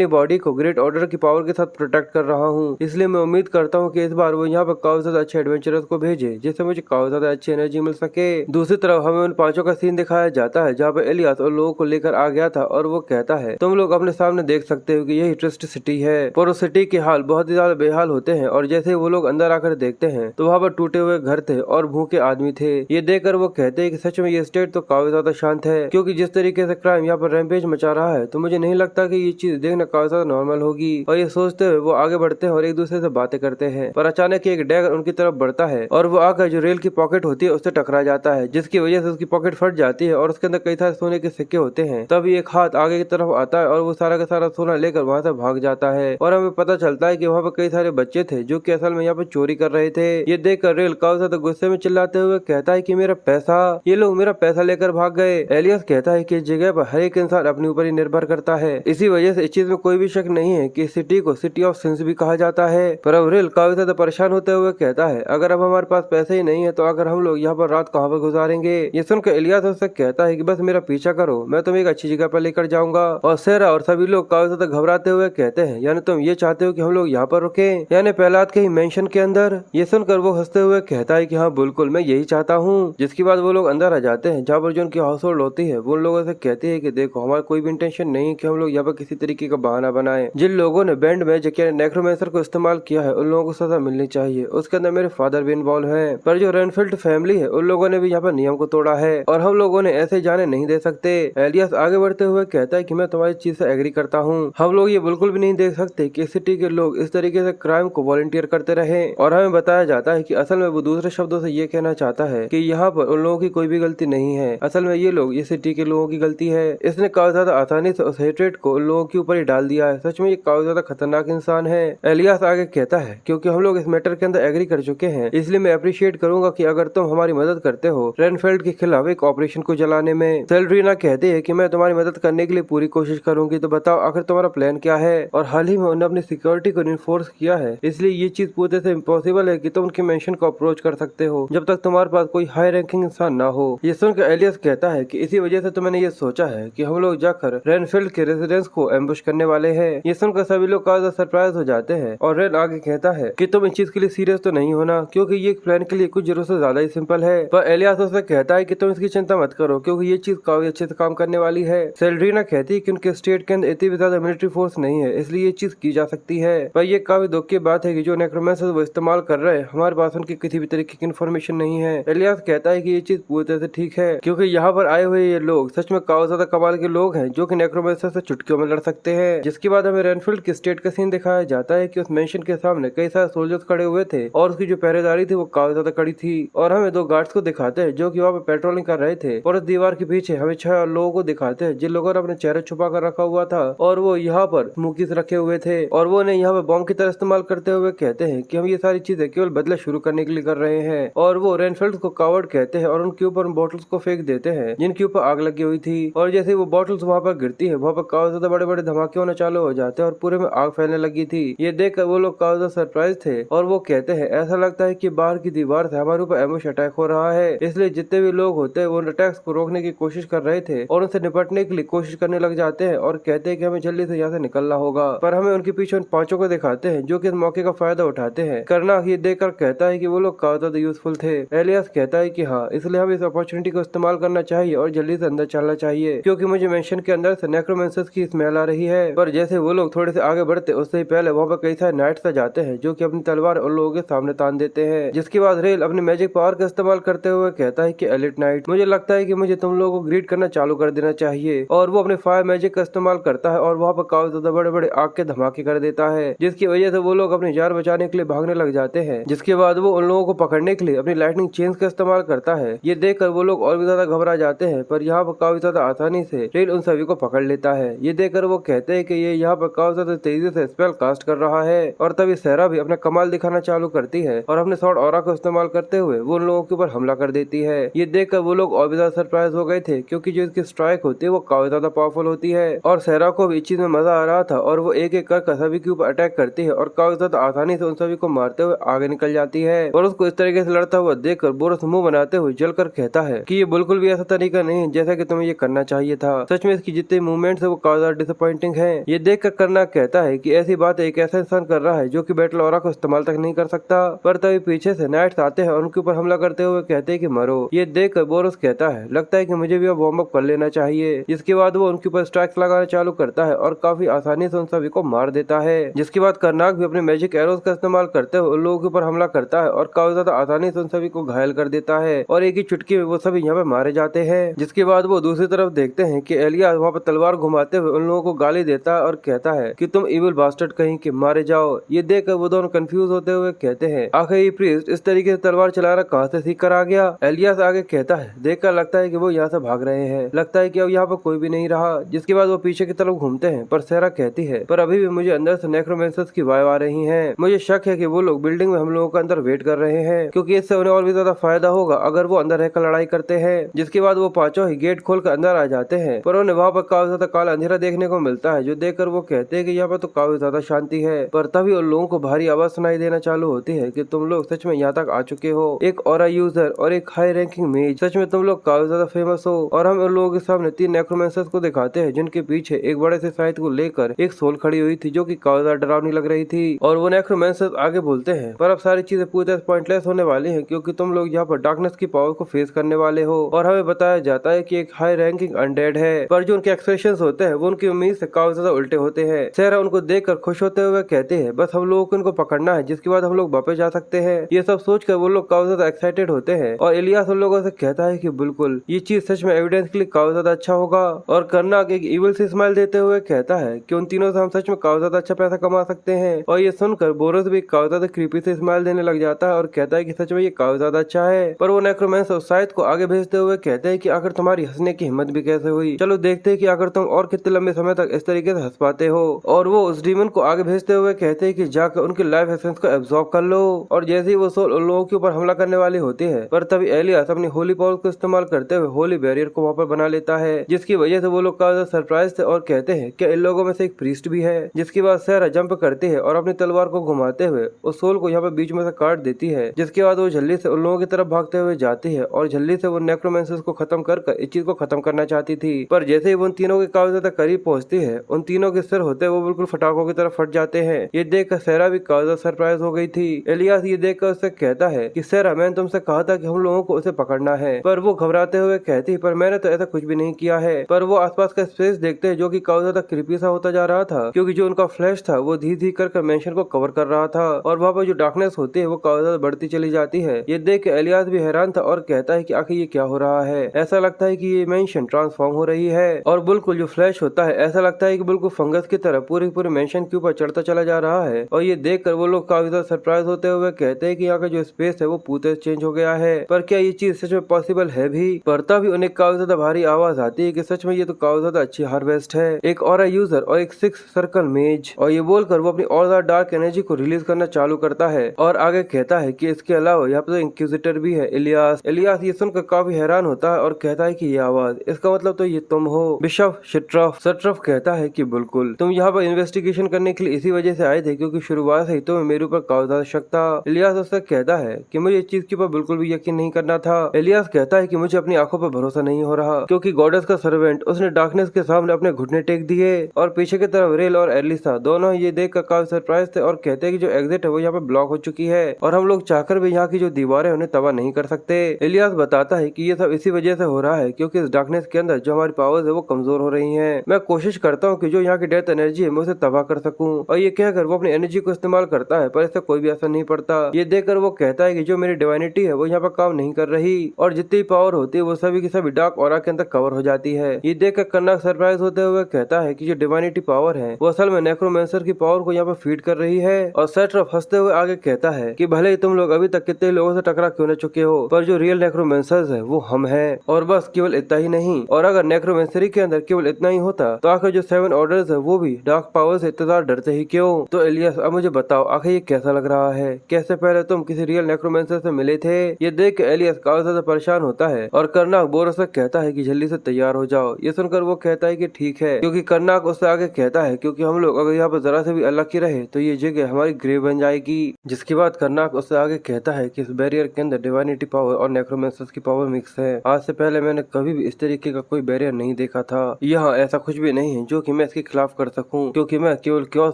बॉडी को ग्रेट ऑर्डर की पावर के साथ प्रोटेक्ट कर रहा हूँ, इसलिए मैं उम्मीद करता हूँ कि इस बार वो यहाँ पर काफी ज्यादा अच्छे एडवेंचरर्स को भेजे जिससे मुझे काफी ज्यादा अच्छी एनर्जी मिल सके। दूसरी तरफ हमें उन 5 का सीन दिखाया जाता है जहाँ पर एलियास और लोगों को लेकर आ गया था और वो कहता है तुम लोग अपने सामने देख सकते हो कि यही ट्रस्ट सिटी है। पर उस सिटी के हाल बहुत ही ज्यादा बेहाल होते हैं और जैसे वो लोग अंदर आकर देखते हैं तो वहाँ पर टूटे हुए घर थे और भूखे आदमी थे। ये देखकर वो कहते हैं कि सच में ये स्टेट तो काफी ज्यादा शांत है, क्योंकि जिस तरीके से क्राइम यहाँ पर रैम्पेज मचा रहा है तो मुझे नहीं लगता कि ये चीज देखना काफी ज्यादा नॉर्मल होगी। और ये सोचते हुए वो आगे बढ़ते हैं और एक दूसरे से बातें करते हैं, पर अचानक एक डैगर उनकी तरफ बढ़ता है और वो आकर जो रेल की पॉकेट होती है उससे टकरा जाता है, जिसकी जिसकी वजह से उसकी पॉकेट फट जाती है और उसके अंदर कई सारे सोने के सिक्के होते हैं। तब एक हाथ आगे की तरफ आता है और वो सारा का सारा सोना लेकर वहाँ से भाग जाता है और हमें पता चलता है कि वहाँ पे कई सारे बच्चे थे जो कि असल में यहाँ पे चोरी कर रहे थे। ये देखकर रेल काफी ज्यादा गुस्से में चिल्लाते हुए कहता है कि मेरा पैसा, ये लोग मेरा पैसा लेकर भाग गए। एलियस कहता है कि इस जगह पर हर एक इंसान अपने ऊपर ही निर्भर करता है, इसी वजह से इस चीज में कोई भी शक नहीं है कि सिटी को सिटी ऑफ सिंस भी कहा जाता है। पर अब रेल काफी ज्यादा परेशान होते हुए कहता है अगर अब हमारे पास पैसे ही नहीं है तो अगर हम लोग यहाँ पर रात कहाँ पर गुजारेंगे। ये सुनकर एलियस उससे कहता है कि बस मेरा पीछा करो, मैं तुम्हें एक अच्छी जगह पर लेकर जाऊंगा। और सेरा और सभी लोग काफी ज्यादा घबराते हुए कहते हैं यानी तुम ये चाहते हो कि हम लोग यहाँ पर रुके, यानी पहलाद के ही मेंशन के अंदर। ये सुनकर वो हंसते हुए कहता है कि हाँ बिल्कुल मैं यही चाहता हूँ। जिसके बाद वो लोग अंदर आ जाते हैं जहाँ पर जो उनकी हाउस होल्ड होती है। वो उन लोगों से कहती है कि देखो हमारा कोई भी इंटेंशन नहीं है कि हम लोग यहाँ पर किसी तरीके का बहाना बनाए। जिन लोगों ने बैंड मैजिक या नेक्रोमेंसर को इस्तेमाल किया है उन लोगों को सजा मिलनी चाहिए। उसके अंदर मेरे फादर भी इन्वॉल्व है, पर जो रेनफील्ड फैमिली है उन लोगों ने भी यहाँ पर नियम को तोड़ा है और हम लोगों ने ऐसे जाने नहीं दे सकते। एलियस आगे बढ़ते हुए कहता है कि मैं तुम्हारी चीज से एग्री करता हूँ। हम लोग ये बिल्कुल भी नहीं देख सकते कि सिटी के लोग इस तरीके से क्राइम को वॉलंटियर करते रहे। और हमें बताया जाता है कि असल में वो दूसरे शब्दों से ये कहना चाहता है कि यहाँ पर उन लोगों की कोई भी गलती नहीं है, असल में ये लोग ये सिटी के लोगों की गलती है। इसने काफी ज्यादा आसानी से उस हेट्रेड को उन लोगों के ऊपर ही डाल दिया है। सच में ये काफी ज्यादा खतरनाक इंसान है। एलियस आगे कहता है क्योंकि हम लोग इस मैटर के अंदर एग्री कर चुके हैं इसलिए मैं अप्रिशिएट करूंगा कि अगर तुम हमारी मदद करते हो रेनफील्ड के खिलाफ एक ऑपरेशन को जलाने में। सेल्ड्रीना कहती है कि मैं तुम्हारी मदद करने के लिए पूरी कोशिश करूंगी, तो बताओ आखिर तुम्हारा प्लान क्या है। और हाल ही में उन्होंने अपनी सिक्योरिटी को इन्फोर्स किया है इसलिए ये चीज पूरे से इम्पॉसिबल है कि तुम उनके मेंशन को अप्रोच कर सकते हो जब तक तुम्हारे पास कोई हाई रैंकिंग इंसान ना हो। ये सुनकर एलियस कहता है कि इसी वजह से तो मैंने ये सोचा है कि हम लोग जाकर रेनफील्ड के रेजिडेंस को एम्बुश करने वाले हैं। ये सुनकर सभी लोग काफी सरप्राइज हो जाते हैं और रेन आगे कहता है कि तुम इस चीज के लिए सीरियस तो नहीं होना क्योंकि ये प्लान के लिए कुछ जरूरत से ज्यादा ही सिंपल है। पर एलियस उससे कहता है कि तुम इसकी चिंता मत करो क्योंकि ये चीज काफी अच्छे से काम करने वाली है। सेल्ड्रीना कहती है कि उनके स्टेट के अंदर इतनी भी ज्यादा मिलिट्री फोर्स नहीं है इसलिए ये चीज की जा सकती है। पर ये काफी दुख की बात है कि जो नेक्रोमेंसर वो इस्तेमाल कर रहे हैं हमारे पास उनकी किसी भी तरीके की इन्फॉर्मेशन नहीं है। एलियस कहता है कि ये चीज पूरी तरह से ठीक है क्योंकि यहाँ पर आए हुए ये लोग सच में काफी ज्यादा कमाल के लोग हैं जो कि नेक्रोमेंसर से चुटकियों में लड़ सकते हैं। जिसके बाद हमें रेनफील्ड के स्टेट का सीन दिखाया जाता है कि उस मेंशन के सामने कई सारे सोल्जर्स खड़े हुए थे और उसकी जो पहरेदारी थी वो काफी ज्यादा कड़ी थी। और हमें दो गार्ड्स को दिखाते हैं जो कि वहाँ पे पेट्रोलिंग कर रहे थे और उस दीवार के पीछे हमें 6 लोगों को दिखाते हैं जिन लोगों ने अपने चेहरे छुपा कर रखा हुआ था और वो यहाँ पर स्मोकीज रखे हुए थे और वो यहाँ पे बॉम्ब की तरह इस्तेमाल करते हुए कहते हैं कि हम ये सारी चीजें केवल बदला शुरू करने के लिए कर रहे हैं। और वो रेनफील्ड को कावर्ड कहते हैं और उनके ऊपर बॉटल्स को फेंक देते हैं जिनके ऊपर आग लगी हुई थी। और जैसे वो बॉटल्स वहाँ पर गिरती है वहाँ पर काफी ज्यादा बड़े बड़े धमाके होने चालू हो जाते हैं और पूरे में आग फैलने लगी थी। ये देखकर वो लोग काफी ज्यादा सरप्राइज थे और वो कहते हैं ऐसा लगता है कि बाहर की दीवार से हमारे ऊपर एम्बुश अटैक हो रहा है, इसलिए जितने भी लोग होते हैं वो उन अटैक्स को रोकने की कोशिश कर रहे थे और उनसे निपटने के लिए कोशिश करने लग जाते हैं और कहते हैं कि हमें जल्दी से यहाँ से निकलना होगा। पर हमें उनके पीछे उन 5 को दिखाते हैं जो कि इस मौके का फायदा उठाते हैं। करना ये देखकर कहता है कि वो लोग काफी ज्यादा यूजफुल थे। एलियस कहता है कि हाँ इसलिए हमें इस अपॉर्चुनिटी को इस्तेमाल करना चाहिए और जल्दी से अंदर चलना चाहिए क्योंकि मुझे मेंशन के अंदर से नेक्रोमेंसर्स की स्मेल आ रही है। पर जैसे वो लोग थोड़े से आगे बढ़ते उससे ही पहले वहाँ पर कई सारे नाइट्स आ जाते हैं जो कि अपनी तलवार उन लोगों के सामने तान देते हैं। जिसके बाद रेल अपने मैजिक पावर का इस्तेमाल करते हुए कहता है कि एलिट नाइट मुझे लगता है कि मुझे तुम लोगों को ग्रीट करना चालू कर देना चाहिए। और वो अपने फायर मैजिक का इस्तेमाल करता है और वहाँ पर काफी ज्यादा बड़े बड़े आग के धमाके कर देता है जिसकी वजह से वो लोग अपनी जान बचाने के लिए भागने लग जाते हैं। जिसके बाद वो उन लोगों को पकड़ने के लिए अपनी लाइटनिंग चेन्स का इस्तेमाल करता है। ये देखकर वो लोग और भी ज्यादा घबरा जाते हैं पर यहाँ पर काफी ज्यादा आसानी से रेल उन सभी को पकड़ लेता है। ये देखकर वो कहते हैं कि ये यहाँ पर काफी ज्यादा तेजी से स्पेल कास्ट कर रहा है। और तभी सेरा भी अपना कमाल दिखाना चालू करती है और अपने शॉर्ट ऑरा को इस्तेमाल करते हुए वो उन लोगों के ऊपर हमला कर देती है। ये देखकर वो लोग और भी ज्यादा सरप्राइज हो गए थे क्योंकि जो इसकी स्ट्राइक होती है वो काफी ज्यादा पावरफुल होती है और सेरा को भी इस चीज में मजा आ रहा था और वो एक एक कर सभी के ऊपर अटैक करती है और काफी ज्यादा आसानी से उन सभी को मारते हुए आगे निकल जाती है। और उसको इस तरीके से लड़ता हुआ देखकर बोरस मुंह बनाते हुए जलकर कहता है कि ये बिल्कुल भी ऐसा तरीका नहीं है जैसा कि तुम्हें ये करना चाहिए था। सच में इसकी जितने मूवमेंट्स है वो काफी ज्यादा डिसअपॉइंटिंग है। ये देखकर करना कहता है कि ऐसी बात एक ऐसा इंसान कर रहा है जो कि बैटल ऑरा को इस्तेमाल तक नहीं कर सकता। पर तभी पीछे से नाइट्स आते हैं और उनके ऊपर हमला करते हुए कहते हैं कि मरो। ये देखकर बोरस कहता है लगता है कि मुझे भी अब वार्म अप कर लेना चाहिए। जिसके बाद वो उनके ऊपर स्ट्राइक्स लगाना चालू करता है और काफी आसानी से उन सभी को मार देता है। जिसके बाद कर्नाक भी अपने मैजिक एरोज का इस्तेमाल करते हुए उन लोगों के ऊपर हमला करता है और काफी ज्यादा आसानी से उन सभी को घायल कर देता है और एक ही चुटकी में वो सभी यहाँ पे मारे जाते हैं। जिसके बाद वो दूसरी तरफ देखते हैं कि एलियास वहाँ पर तलवार घुमाते हुए उन लोगों को गाली देता है और कहता है कि तुम इविल बास्टर्ड कहीं के मारे जाओ। ये देखकर वो दोनों कंफ्यूज होते हुए कहते हैं आखिर ये प्रीस्ट इस तरीके से तलवार चलाना कहाँ से सीख कर आ गया। एलियास एलियास आगे कहता है, देखकर लगता है कि वो यहाँ से भाग रहे हैं, लगता है कि अब यहाँ पर कोई भी नहीं रहा। जिसके बाद वो पीछे की तरफ घूमते हैं, पर सेरा कहती है, पर अभी भी मुझे अंदर से नेक्रोमेंसर्स की वाइब आ रही है। मुझे शक है कि वो लोग बिल्डिंग में हम लोगों का अंदर वेट कर रहे हैं, क्योंकि इससे उन्हें और भी ज्यादा फायदा होगा अगर वो अंदर रहकर लड़ाई करते हैं। जिसके बाद वो पांचों ही गेट खोलकर अंदर आ जाते हैं, पर उन्हें वहाँ पर काफी ज्यादा काला अंधेरा देखने को मिलता है, जो देखकर वो कहते हैं कि यहाँ पर तो काफी ज्यादा शांति है। पर तभी उन लोगों को भारी आवाज सुनाई देना चालू होती है कि तुम लोग सच में यहाँ तक आ चुके हो। एक ऑरा यूजर और एक हाई रैंकिंग मेज, सच में तुम लोग काफी ज्यादा फेमस हो। और हम उन लोगों के सामने 3 नेक्रोमेंसर्स को दिखाते हैं, जिनके पीछे एक बड़े से साइड को लेकर एक सोल खड़ी हुई थी, जो कि काफी ज्यादा डरावनी लग रही थी। और वो नेक्रोमेंसर्स आगे बोलते हैं, पर अब सारी चीजें पूरी तरह पॉइंटलेस होने वाली हैं, क्योंकि तुम लोग यहाँ पर डार्कनेस की पावर को फेस करने वाले हो। और हमें बताया जाता है कि एक हाई रैंकिंग अनडेड है, पर जो उनके एक्सप्रेशंस होते हैं वो उनकी उम्मीद से काफी ज्यादा उल्टे होते हैं। सेरा उनको देखकर खुश होते हुए कहते हैं, बस हम लोगों को इनको पकड़ना है, जिसके बाद हम लोग वापस जा सकते हैं। ये सब सोचकर वो लोग काफी ज्यादा एक्साइटेड होते हैं। और इलियास उन लोगों से कहता है कि बिल्कुल ये चीज सच में एविडेंस के लिए काफी ज्यादा अच्छा होगा। और कर्नाक एक इविल से स्माइल देते हुए कहता है कि उन तीनों से हम सच में काफी ज्यादा अच्छा पैसा कमा सकते हैं। और ये सुनकर बोरस भी काफी ज्यादा क्रीपी से स्माइल देने लग जाता है और कहता है कि सच में ये काफी ज्यादा अच्छा है। पर वो नेक्रोमेंसर शायद को आगे भेजते हुए कहते हैं कि आखिर तुम्हारी हंसने की हिम्मत भी कैसे हुई, चलो देखते हैं कि अगर तुम और कितने लंबे समय तक इस तरीके से हंस पाते हो। और वो उस डीमन को आगे भेजते हुए कहते हैं कि जाकर उनके लाइफ एसेंस को एब्जॉर्ब कर लो। और जैसे ही वो सोल उन लोगों के ऊपर हमला करने वाली होती है, पर तभी एलियास अपनी होली पावर को इस्तेमाल करते हुए होली बैरियर को वहाँ पर बना लेता है, जिसकी वजह से वो लोग काफी सरप्राइज थे और कहते हैं कि इन लोगों में से एक प्रीस्ट भी है। जिसके बाद सेरा जंप करती है और अपनी तलवार को घुमाते हुए उस सोल को यहाँ पर बीच में से काट देती है। जिसके बाद वो झल्ली से उन लोगों की तरफ भागते हुए जाती है और झल्ली से वो नेक्रोमेंसर्स को खत्म कर इस चीज को खत्म करना चाहती थी। पर जैसे ही वो उन तीनों के काफी ज्यादा करीब पहुंचती है, उन तीनों के सिर होते वो बिल्कुल फटाकों की तरफ फट जाते हैं। ये देखकर सेरा भी काफी ज्यादा सरप्राइज हो गई थी। एलियास ये देखकर उससे कहता है कि सेरा, मैंने तुमसे कहा था कि हम लोगों को उसे पकड़ना है। पर वो घबराते हुए कहती, पर मैंने तो ऐसा कुछ भी नहीं किया है। पर वो आसपास का स्पेस देखते हैं, जो कि काफी ज्यादा क्रीपी सा होता जा रहा था, क्योंकि जो उनका फ्लैश था वो धीरे धीरे कर मेंशन को कवर कर रहा था। और वहाँ पर जो डार्कनेस होती है वो काफी ज्यादा बढ़ती चली जाती है। ये देख के एलियास भी हैरान था और कहता है कि आखिर ये क्या हो रहा है। ऐसा लगता है कि ये मेंशन ट्रांसफॉर्म हो रही है और बिल्कुल जो फ्लैश होता है ऐसा लगता है कि बिल्कुल फंगस की तरह पूरी पूरी मेंशन के ऊपर चढ़ता चला जा रहा है। और ये देखकर वो लोग काफी ज्यादा सरप्राइज होते हुए कहते हैं कि यहाँ का जो स्पेस है वो पूरे चेंज हो गया है। पर क्या ये चीज सच में पॉसिबल है भी? पर तभी उन्हें काफी ज्यादा भारी आवाज आती है कि सच में ये तो काफी ज्यादा अच्छी हार्वेस्ट है। एक ऑरा यूजर और एक 6 सर्कल मेज, और ये बोलकर वो अपनी और ज्यादा डार्क एनर्जी को रिलीज करना चालू करता है और आगे कहता है कि इसके अलावा यहाँ पे तो इंक्विजिटर भी है। इलियास ये सुनकर काफी हैरान होता है और कहता है कि ये आवाज, इसका मतलब तो ये तुम हो बिशप शट्रफ कहता है कि बिल्कुल, तुम यहाँ पर इन्वेस्टिगेशन करने के लिए इसी वजह से आए थे, क्योंकि शुरुआत से ही तुम्हें मेरे ऊपर काफी ज्यादा शक था। इलियास उससे कहता है कि मुझे इस चीज के ऊपर बिल्कुल भी यकीन नहीं करना था। इलियास कहता है कि मुझे अपनी आंखों पर भरोसा नहीं हो रहा, क्योंकि गॉडेस का सर्वेंट उसने डार्कनेस के सामने अपने घुटने टेक दिए। और पीछे की तरफ रेल और एलिसा दोनों ये देखकर काफी सरप्राइज थे और कहते हैं कि जो एग्जिट है वो यहाँ पे ब्लॉक हो चुकी है और हम लोग चाहकर भी यहाँ की जो दीवारें उन्हें तबाह नहीं कर सकते। इलियास बताता है कि ये सब इसी वजह से हो रहा है, क्योंकि इस डार्कनेस के अंदर जो हमारी पावर्स है वो कमजोर हो रही हैं। मैं कोशिश करता हूँ कि जो यहाँ की डेथ एनर्जी है मैं उसे तबाह कर सकूं। और ये कहकर वो अपनी एनर्जी को इस्तेमाल करता है, पर इससे कोई भी असर नहीं पड़ता। ये देखकर वो कहता है कि जो मेरी डिवाइनिटी है वो यहाँ पर काम नहीं कर रही और जितनी पावर होती है वो सभी की सभी डार्क ऑरा के अंदर कवर हो जाती है। ये देखकर कर्नाक सरप्राइज होते हुए कहता है कि जो डिवाइनिटी पावर है वो असल में नेक्रोमेंसर की पावर को यहाँ पर फीड कर रही है। और सेट्रफ हंसते हुए आगे कहता है कि भले ही तुम लोग अभी तक कितने लोगों से टकरा क्यों न चुके हो, पर जो रियल नेक्रोमेंसर्स है वो हम हैं। और बस केवल इतना ही नहीं, और अगर नेक्रोमेंसरी के अंदर केवल इतना ही होता तो आखिर जो 7 ऑर्डर्स है वो भी डार्क पावर से इतना डरते ही क्यों? तो इलियास, अब मुझे बताओ आखिर ये कैसा लग रहा है? कैसे पहले तुम किसी रियल नेक्रोमेंसर से मिले थे? ये देख के इलियास काफी ज्यादा परेशान होता है और कर्नाक बोरस से कहता है कि जल्दी से तैयार हो जाओ। ये सुनकर वो कहता है कि ठीक है, क्योंकि कर्नाक उससे आगे कहता है क्योंकि हम लोग अगर यहाँ पर जरा से भी अलग रहे तो ये जगह हमारी ग्रेव बन जाएगी। जिसके बाद कर्नाक उससे आगे कहता है कि इस बैरियर के अंदर डिवाइनिटी पावर और नेक्रोमेंसर्स की पावर मिक्स है। आज से पहले मैंने कभी भी इस तरीके का कोई बैरियर नहीं देखा था। यहाँ ऐसा कुछ भी नहीं है जो कि मैं इसके खिलाफ कर सकूं, क्योंकि मैं केवल क्योस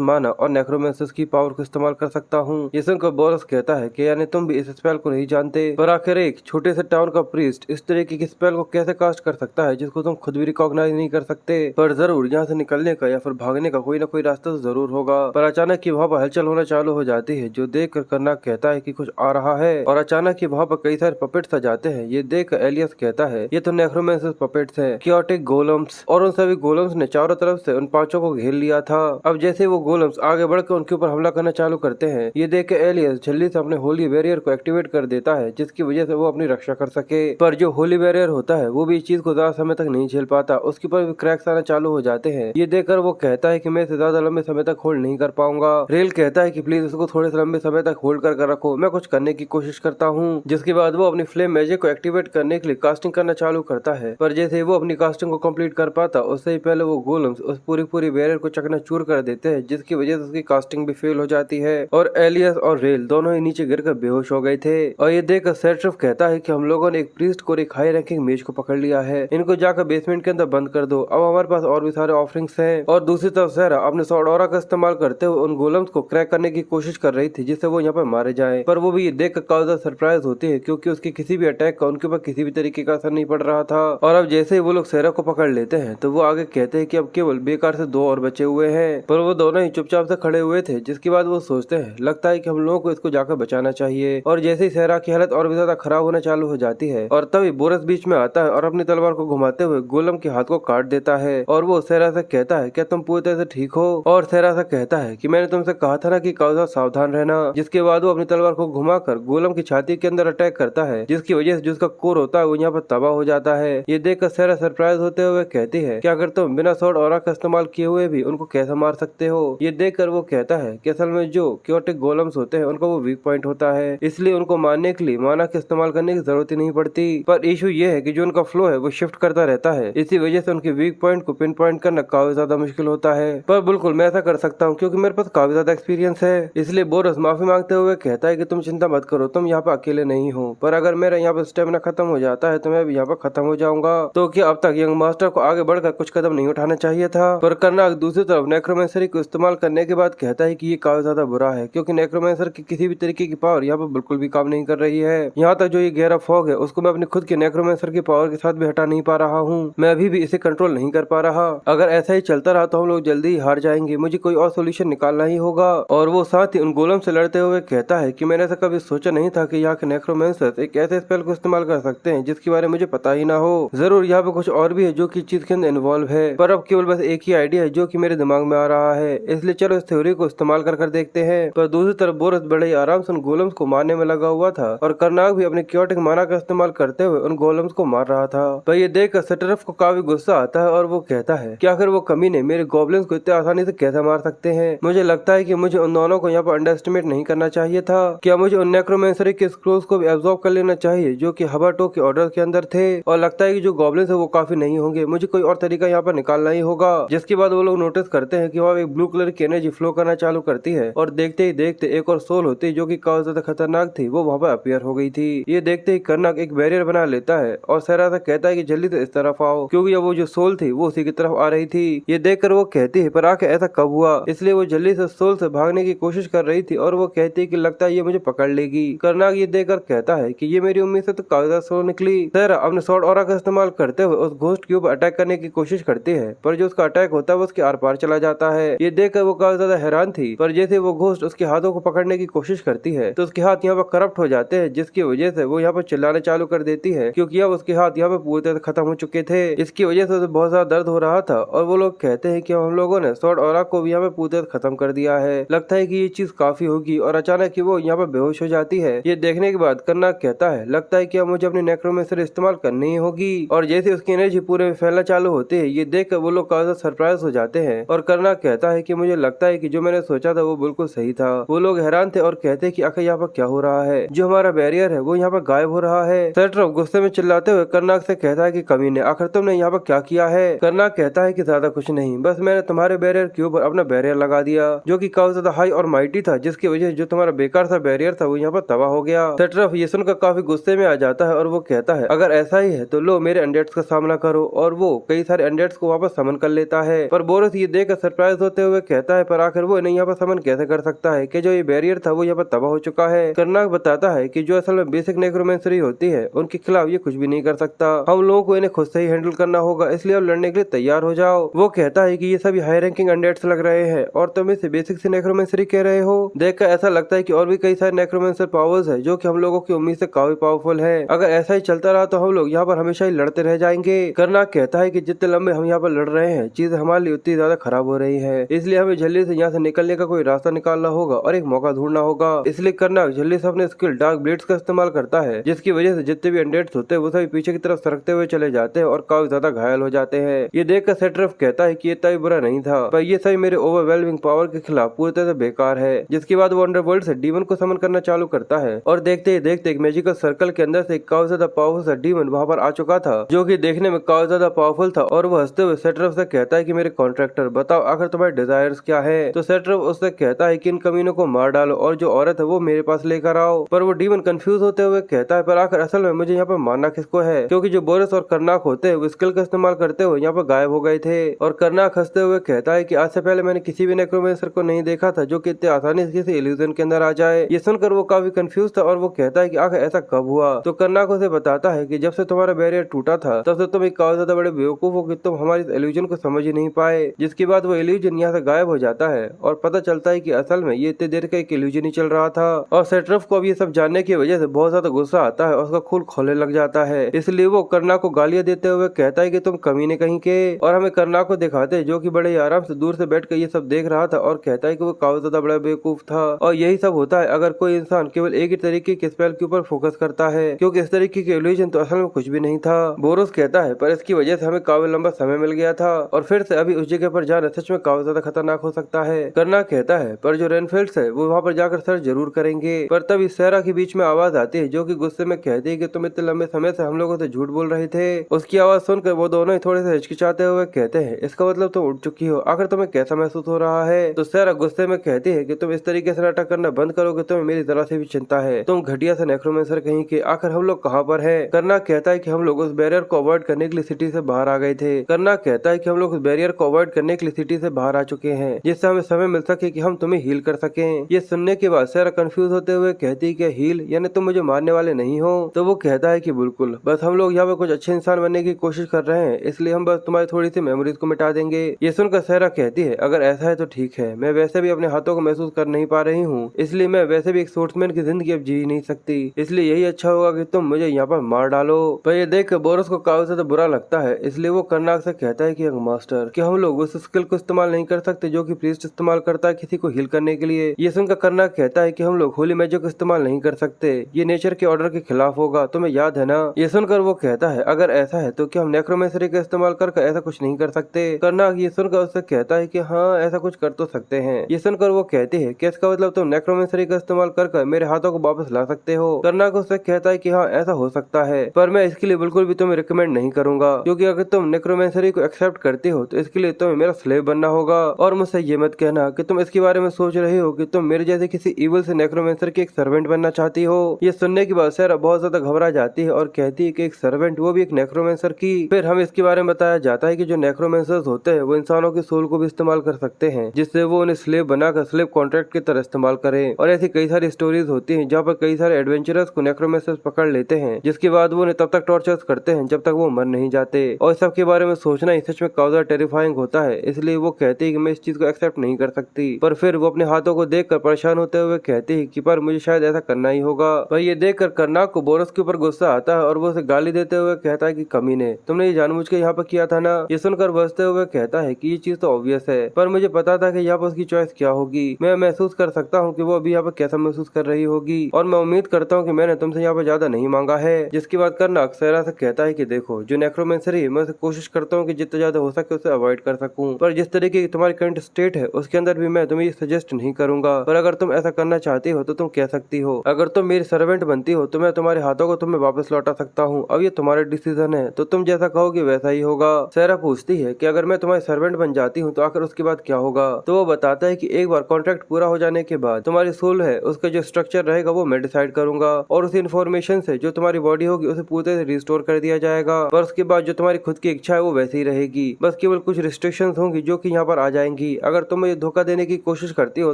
माना और नेक्रोमेंसर्स की पावर को इस्तेमाल कर सकता हूँ। ये सुनकर बोरस कहता है कि यानी तुम भी इस स्पेल को नहीं जानते? पर आखिर एक छोटे से टाउन का प्रीस्ट इस तरीके की स्पेल को कैसे कास्ट कर सकता है जिसको तुम खुद भी रिकॉग्नाइज नहीं कर सकते? पर जरूर यहाँ से निकलने का या फिर भागने का कोई ना कोई रास्ता तो जरूर होगा। पर अचानक ही वहाँ पर हलचल होना चालू हो जाती है, जो देख कर कर्नाक कहता है कि कुछ आ रहा है। और अचानक ही वहाँ पर कई सारे पपेट्स आ जाते हैं। ये देख कर एलियस कहता है ये तो नेक्रोमेंसर्स पपेट्स हैं, क्योटिक गोलम्स। और उन सभी गोलम्स ने चारों तरफ से उन पांचों को घेर लिया था। अब जैसे वो गोलम्स आगे बढ़कर उनके ऊपर हमला करना चालू करते हैं, ये देख के एलियस जल्दी से अपने होली बैरियर को एक्टिवेट कर देता है, जिसकी वजह से वो अपनी रक्षा कर सके। पर जो होली बैरियर होता है वो भी इस चीज को ज्यादा समय तक नहीं झेल पाता, उसके ऊपर भी क्रैक्स आना चालू हो जाते हैं। ये देखकर वो कहता है कि मैं इसे ज्यादा लंबे समय तक होल्ड नहीं कर पाऊंगा। रेल कहता है कि प्लीज इसको थोड़े से लंबे समय तक होल्ड कर रखो, मैं कुछ करने की कोशिश करता हूँ। जिसके बाद वो अपनी फ्लेम मैजिक को एक्टिवेट करने के लिए कास्टिंग करना चालू करता है। पर जैसे वो अपनी कास्टिंग को कंप्लीट कर पाता उससे ही पहले वो गोलम्स उस पूरी बैरियर को चकनाचूर कर देते हैं, जिसकी वजह से उसकी कास्टिंग भी फेल हो जाती है और एलियस और रेल दोनों ही नीचे गिरकर बेहोश हो गए थे। और ये देखकर सेट्रफ कहता है कि हम लोगों ने एक प्रीस्ट को एक हाई रैंकिंग मेज को पकड़ लिया है, इनको जाकर बेसमेंट के अंदर बंद कर दो, अब हमारे पास और भी सारे ऑफरिंग्स हैं। और दूसरी तरफ सहरा अपने स्वॉर्ड ऑरा का इस्तेमाल करते हुए उन गोलम्स को क्रैक करने की कोशिश कर रही थी जिससे वो यहाँ पर मारे जाए। पर वो भी ये देख कर काफी ज्यादा सरप्राइज होती है क्योंकि उसकी किसी भी अटैक का उनके ऊपर किसी भी तरीके का असर नहीं पड़ रहा था। और अब जैसे ही वो लोग सहरा को पकड़ लेते हैं तो वो आगे कहते हैं कि अब केवल बेकार से 2 और बचे हुए हैं। पर वो दोनों ही चुपचाप से खड़े हुए थे, जिसके बाद वो सोचते हैं लगता है कि हम लोगों को इसको जाकर बचाना चाहिए। और जैसे ही सहरा की हालत और भी ज्यादा खराब होना चालू हो जाती है और तभी बोरस बीच में आता है और अपनी तलवार को घुमाते हुए गोलम के हाथ को काट देता है। और वो सहरा से कहता है क्या तुम पूरी तरह से ठीक हो? और सहरा से कहता है कि मैंने तुमसे कहा था ना कि काउसा सावधान रहना। जिसके बाद वो अपनी तलवार को घुमाकर गोलम की छाती के अंदर अटैक करता है, जिसकी वजह से जो उसका कोर होता है वो यहाँ पर तबाह हो जाता है। ये देखकर सहरा सरप्राइज होते हुए कहती है कि अगर तुम बिना स्वॉर्ड ऑरा का इस्तेमाल किए हुए भी उनको कैसे मार सकते हो? ये देखकर वो कहता है कि असल में जो क्योटिक गोलम्स होते हैं उनका वो वीक पॉइंट होता है, इसलिए उनको मारने के लिए माना का इस्तेमाल करने की जरूरत ही नहीं पड़ती। पर इशू ये है कि जो उनका फ्लो है वो शिफ्ट करता रहता है, इसी वजह से उनके वीक पॉइंट को पिन पॉइंट करना काफी ज्यादा मुश्किल होता है। पर बिल्कुल मैं ऐसा कर सकता हूँ क्योंकि मेरे पास काफी ज्यादा एक्सपीरियंस है। इसलिए बोरस माफी मांगते हुए कहता है कि तुम चिंता मत करो, तुम यहाँ पे अकेले नहीं हो, पर अगर मेरा यहाँ पे स्टेमिना खत्म हो जाता है तो मैं भी यहाँ पे खत्म हो जाऊंगा। तो क्या अब तक यंग मास्टर को आगे बढ़कर कुछ कदम नहीं उठाना चाहिए था? पर कर्नाग दूसरी तरफ नेक्रोमेंसरी को इस्तेमाल करने के बाद कहता है कि ये काफी ज्यादा बुरा है क्योंकि नेक्रोमेंसर की किसी भी तरीके की पावर यहाँ पे बिल्कुल भी काम नहीं कर रही है। यहाँ तक जो ये गहरा फॉग है उसको मैं अपनी खुद के नेक्रोमेंसर की पावर के साथ भी हटा नहीं पा रहा हूँ, मैं अभी भी इसे कंट्रोल नहीं कर पा रहा। अगर ऐसा ही चलता रहा तो हम लोग जल्दी ही हार जाएंगे, मुझे कोई और सोल्यूशन निकालना ही होगा। और वो साथ ही उन गोलम से लड़ते हुए कहता है कि मैंने ऐसा कभी सोचा नहीं था कि यहाँ के नेक्रोमेंसर्स एक ऐसे स्पेल को इस्तेमाल कर सकते हैं जिसके बारे में मुझे पता ही ना हो। जरूर यहाँ पे कुछ और भी है जो कि चीज के अंदर इन्वॉल्व है, पर अब केवल बस एक ही आइडिया है जो कि मेरे दिमाग में आ रहा है, इसलिए चलो इस थ्योरी को इस्तेमाल कर देखते हैं। पर दूसरी तरफ बोरस बड़े ही आराम से उन गोलम्स को मारने में लगा हुआ था और कर्नाग भी अपने क्योटिक माना का इस्तेमाल करते हुए उन गोलम्स को मार रहा था। पर ये देखकर सेटरफ को काफी गुस्सा आता है और वो कहता है कि आखिर वो कमीने मेरे गॉब्लिन्स को इतने आसानी से कैसे मार सकते हैं? मुझे लगता है कि मुझे उन दोनों को यहाँ पर अंडर एस्टिमेट नहीं करना चाहिए था। क्या मुझे उन नेक्रोमेंसरी के स्क्रोल्स को भी एब्जॉर्ब कर लेना चाहिए जो कि हबाटो के ऑर्डर के अंदर थे? और लगता है कि जो गॉब्लिन्स है वो काफी नहीं होंगे, मुझे कोई और तरीका यहाँ पर निकालना ही होगा। जिसके बाद वो लोग नोटिस करते हैं कि वहाँ एक ब्लू कलर की एनर्जी फ्लो करना चालू करती है और देखते ही देखते एक और सोल होती है जो कि काफी ज्यादा खतरनाक थी, वो वहाँ पर अपीयर हो गई थी। ये देखते ही कर्नाग एक बैरियर बना लेता है और सहरा से कहता है कि जल्दी से इस तरफ आओ क्योंकि अब वो जो सोल थी वो उसी की तरफ आ रही थी। ये देखकर वो कहती है पर आखिर ऐसा कब हुआ? इसलिए वो जल्दी से सोल से भागने की कोशिश कर रही थी और वो कहती है कि लगता है ये मुझे पकड़ लेगी। कर्नाग ये देखकर कहता है कि ये मेरी उम्मीद से तो काफी ज्यादा स्लो निकली। सहरा अपने स्वॉर्ड ऑरा का इस्तेमाल करते हुए उस घोस्ट के ऊपर अटैक करने की कोशिश करती है, पर जो उसका अटैक होता है वो उसके आर पार चला जाता है। ये देखकर वो काफी ज्यादा हैरान थी, पर जैसे वो घोस्ट उसके हाथों को पकड़ने की कोशिश करती है तो उसके हाथ यहाँ पर करप्ट हो जाते हैं, जिसकी वजह से वो यहाँ पर चिल्लाना चालू कर देती है क्योंकि अब उसके हाथ यहाँ पे पूरी तरह खत्म हो चुके थे। इसकी वजह से उसे बहुत ज्यादा दर्द हो रहा था और वो लोग कहते हैं कि हम लोगों ने स्वॉर्ड ऑरा को भी यहाँ पे पूरी तरह खत्म कर दिया है, लगता है कि ये चीज काफी होगी। और अचानक ही वो यहाँ पे बेहोश हो जाती है। ये देखने के बाद कर्नाग कहता है लगता है कि अब मुझे अपनी नेक्रोमेंसर इस्तेमाल करनी ही होगी। और जैसे उसकी एनर्जी पूरे में फैलना चालू होती है ये देख कर वो लोग काफी सरप्राइज हो जाते हैं और कर्नाग कहता है कि मुझे लगता है कि जो मैंने सोचा था वो बिल्कुल सही था। वो लोग हैरान थे और कहते हैं कि आखिर यहाँ पर क्या हो रहा है, जो हमारा बैरियर है वो यहाँ पर गायब हो रहा है। सेट्रफ गुस्से में चिल्लाते हुए कर्नाग से कहता है कि कमीने आखिर तुमने यहाँ पर क्या किया है? कर्नाग कहता है कि ज्यादा कुछ नहीं, बस मैंने तुम्हारे बैरियर के ऊपर अपना बैरियर लगा दिया जो कि काफी ज्यादा हाई और माइटी था, जिसकी वजह से जो तुम्हारा बेकार सा बैरियर था वो यहाँ पर तबाह हो गया। सेट्रफ ये सुनकर काफी गुस्से में आ जाता है और वो कहता है अगर ऐसा ही है तो लो मेरे अनडेट्स का सामना करो, और वो कई सारे अनडेट्स को वापस समन कर लेता है। पर बोरस ये देखकर सरप्राइज होते हुए कहता है पर आखिर वो इन्हें यहाँ पर समन कैसे कर सकता है कि जो ये बैरियर था वो यहाँ पर तबाह हो चुका है। कर्नाग बताता है कि जो असल में बेसिक नेक्रोमेंसरी होती है उनके खिलाफ ये कुछ भी नहीं कर सकता, हम लोगों को इन्हें खुद से ही हैंडल करना होगा, इसलिए अब लड़ने के लिए तैयार हो जाओ। वो कहता है कि ये सभी हाई रैंकिंग अनडेट्स लग रहे हैं और तुम इसे बेसिक से नेक्रोमेंसरी कह रहे हो। देखकर ऐसा लगता है कि और भी कई सारे नेक्रोमेंसर पावर्स है जो कि हम लोगों की उम्मीद से काफी पावरफुल है, अगर ऐसा ही चलता रहा तो हम लोग यहाँ पर हमेशा ही लड़ते रह जाएंगे। कर्नाग कहता है कि जितने लंबे हम यहाँ पर लड़ रहे हैं चीजें हमारे लिए उतनी ज्यादा खराब हो रही है, इसलिए हमें जल्दी से यहाँ से निकलने का कोई रास्ता निकालना होगा और एक मौका ढूंढना होगा। इसलिए कर्नाग जल्दी से अपने स्किल डार्क ब्लेड्स का इस्तेमाल करता है है, जिसकी वजह से जितने भी अनडेड्स होते हैं वो सभी पीछे की तरफ सरकते हुए चले जाते हैं और काफी ज्यादा घायल हो जाते हैं। ये देखकर सेट्रफ कहता है कि ये तभी बुरा नहीं था, पर ये सभी मेरे ओवरवेलमिंग पावर के खिलाफ पूरी तरह से बेकार है। जिसके बाद वो अंडरवर्ल्ड से डीमन को समन करना चालू करता है और देखते ही देखते एक मैजिकल सर्कल के अंदर से काफी ज्यादा पावरफुल सा डीमन वहाँ पर आ चुका था, जो कि देखने में काफी ज्यादा पावरफुल था। और वो हंसते हुए सेट्रफ से कहता है कि मेरे कॉन्ट्रैक्टर बताओ आखिर तुम्हारे डिजायर्स क्या है। तो सेट्रफ उससे कहता है कि इन कमीनों को मार डालो और जो औरत है वो मेरे पास लेकर आओ। पर वो डीमन कंफ्यूज होते हुए कहता है पर आखिर असल में मुझे यहाँ पर मारना किसको है, क्योंकि जो बोरस और कर्नाक होते हैं वो स्किल का इस्तेमाल करते हुए यहाँ पर गायब हो गए थे। और कर्नाक हंसते हुए कहता है कि आज से पहले मैंने किसी भी नेक्रोमेंसर को नहीं देखा था जो कि इतने आसानी से किसी इल्यूजन के अंदर आ जाए। ये सुनकर वो काफी कंफ्यूज था और वो कहता है कि आखिर ऐसा कब हुआ। तो कर्नाक उसे बताता है कि जब से तुम्हारा बैरियर टूटा था तब से तुम एक काफी ज्यादा बड़े बेवकूफ हो कि तुम हमारी इल्यूजन को समझ ही नहीं पाए। जिसके बाद वो इल्यूजन यहाँ से गायब हो जाता है और पता चलता है कि असल में ये इतनी देर का एक इल्यूजन ही चल रहा था। और सेट्रफ को अब ये सब जानने की वजह से बहुत ज्यादा गुस्सा आता है और उसका खून खोलने लग जाता है। इसलिए वो कर्नाक को गालियां देते हुए कहता है कि तुम कमीने कहीं के। और हमें कर्नाक को दिखाते हैं जो कि बड़े आराम से दूर से बैठकर ये सब देख रहा था और कहता है कि वो काफी ज्यादा बड़ा बेवकूफ था। और यही सब होता है अगर कोई इंसान केवल एक ही तरीके के स्पेल के ऊपर फोकस करता है, क्योंकि इस तरीके की इल्यूजन तो असल में कुछ भी नहीं था। बोरोस कहता है पर इसकी वजह से हमें काफी लंबा समय मिल गया था और फिर से अभी उस जगह पर जाना सच में काफी ज्यादा खतरनाक हो सकता है। कर्नाक कहता है पर जो रेनफेल्ड्स है वो वहाँ पर जाकर सर्च जरूर करेंगे। पर तभी सहरा के बीच में आवाज आती है जो कि गुस्से में कहती है कि तुम इतने लंबे समय से हम लोगों से झूठ बोल रहे थे। उसकी आवाज सुनकर वो दोनों ही थोड़े से हिचकिचाते हुए कहते हैं इसका मतलब तुम उठ चुकी हो, आखिर तुम्हें कैसा महसूस हो रहा है। तो सहरा गुस्से में कहती है कि तुम इस तरीके से नाटक करना बंद करोगे, तुम्हें मेरी जरा से भी चिंता है, तुम घटिया से नेक्रोमेंसर कहीं के, आखिर हम लोग कहाँ पर है। कर्नाक कहता है कि हम लोग उस बैरियर को अवॉइड करने के लिए सिटी से बाहर आ गए थे। कर्नाक कहता है कि हम लोग उस बैरियर को अवॉइड करने के लिए सिटी से बाहर आ चुके हैं जिससे हमें समय मिल सके कि हम तुम्हें हील कर सकें। ये सुनने के बाद सहरा कंफ्यूज होते हुए कहती है कि हील यानी तुम मुझे मारने वाले नहीं हो। तो वो कहता है कि बिल्कुल, बस हम लोग यहाँ पे कुछ अच्छे इंसान बनने की कोशिश कर रहे हैं, इसलिए हम बस तुम्हारी थोड़ी सी मेमोरीज को मिटा देंगे। ये सुनकर सहरा कहती है अगर ऐसा है तो ठीक है, मैं वैसे भी अपने हाथों को महसूस कर नहीं पा रही हूँ, इसलिए मैं वैसे भी एक स्पोर्ट्समैन की जिंदगी अब जी नहीं सकती, इसलिए यही अच्छा होगा कि तुम मुझे यहाँ पर मार डालो। पर ये देख कर बोरस को काफी ज्यादा बुरा लगता है, इसलिए वो कर्नाक से कहता है कि यंग मास्टर कि हम लोग उस स्किल को इस्तेमाल नहीं कर सकते जो कि प्रीस्ट इस्तेमाल करता है किसी को हील करने के लिए। ये सुनकर कर्नाक कहता है कि हम लोग होली मैजिक को इस्तेमाल नहीं कर सकते, ये नेचर के ऑर्डर के खिलाफ होगा, तुम्हें याद है ना। ये सुनकर वो कहता है अगर ऐसा है तो क्या हम नेक्रोमेंसरी का इस्तेमाल करके ऐसा कुछ नहीं कर सकते। कर्नाक ये सुनकर उससे कहता है कि हाँ ऐसा कुछ कर तो सकते हैं। ये सुनकर वो कहती है कि इसका मतलब तुम नेक्रोमेंसरी का इस्तेमाल कर मेरे हाथों को वापस ला सकते हो। कर्नाक उससे कहता है कि हाँ ऐसा हो सकता है, पर मैं इसके लिए बिल्कुल भी तुम्हें रिकमेंड नहीं करूंगा, क्योंकि अगर तुम नेक्रोमेंसरी को एक्सेप्ट करती हो तो इसके लिए तुम्हें मेरा स्लेव बनना होगा। और मुझसे ये मत कहना कि तुम इसके बारे में सोच रही हो कि तुम मेरे जैसे किसी इविल से नेक्रोमेंसर की एक सर्वेंट बनना चाहती हो। ये सुनने के बाद सहरा बहुत ज्यादा घबरा जाती है और कहती है कि एक सर्वेंट, वो भी एक नेक्रोमेंसर की। फिर हमें इसके बारे में बताया जाता है कि जो नेक्रोमेंसर्स होते हैं वो इंसानों की सोल को भी इस्तेमाल कर सकते हैं, जिससे वो उन्हें स्लेव बनाकर स्लेव कॉन्ट्रैक्ट की तरह इस्तेमाल करें। और ऐसी कई सारी स्टोरीज होती हैं जहाँ पर कई सारे एडवेंचरर्स को नेक्रोमेंसर्स पकड़ लेते हैं, जिसके बाद वो उन्हें तब तक टॉर्चर्स करते हैं जब तक वो मर नहीं जाते। और इस सब के बारे में सोचना ही सच में काफी टेरिफाइंग होता है, इसलिए वो कहती है कि मैं इस चीज को एक्सेप्ट नहीं कर सकती। पर फिर वो अपने हाथों को देखकर परेशान होते हुए कहती है कि पर मुझे शायद ऐसा करना ही होगा। पर ये देखकर कर्नाक को बोरस के ऊपर गुस्सा आता है और वो उसे गाली देते हुए कहता है कि कमीने, तुमने ये जानबूझ के यहाँ पर किया था ना। ये सुनकर बसते हुए कहता है कि ये चीज तो ऑब्वियस है, पर मुझे पता था कि यहाँ पर उसकी चॉइस क्या होगी। मैं महसूस कर सकता हूँ कि वो अभी यहाँ पर कैसा महसूस कर रही होगी और मैं उम्मीद करता हूँ कि मैंने तुमसे यहाँ पर ज्यादा नहीं मांगा है। जिसके बाद कर्नाक सहरा से कहता है कि देखो जो नेक्रोमेंसरी है मैं उसे कोशिश करता हूँ कि जितना ज्यादा हो सके उसे अवॉइड कर सकूं, पर जिस तरीके की तुम्हारी करंट स्टेट है उसके अंदर भी मैं तुम्हें सजेस्ट नहीं करूंगा। पर अगर तुम ऐसा करना चाहती हो तो तुम कह सकती हो, अगर तुम मेरी सर्वेंट बनती हो तो मैं तुम्हारे हाथों को तुम्हें वापस लौटा सकता हूँ। अब ये तुम्हारा डिसीजन है, तो तुम जैसा कहोगे वैसा ही होगा। सहरा पूछती है कि अगर मैं तुम्हारी सर्वेंट बन जाती हूँ तो आखिर उसके बाद क्या होगा। तो वो बताता है कि एक बार कॉन्ट्रैक्ट पूरा हो जाने के बाद तुम्हारी सोल है उसका जो स्ट्रक्चर रहेगा वो मैं डिसाइड करूंगा और उस इन्फॉर्मेशन से जो तुम्हारी बॉडी होगी उसे पूरे से रिस्टोर कर दिया जाएगा। पर उसके बाद जो तुम्हारी खुद की इच्छा है वो वैसी ही रहेगी, बस केवल कुछ रिस्ट्रिक्शंस होंगी जो कि यहाँ पर आ जाएंगी। अगर तुम मुझे धोखा देने की कोशिश करती हो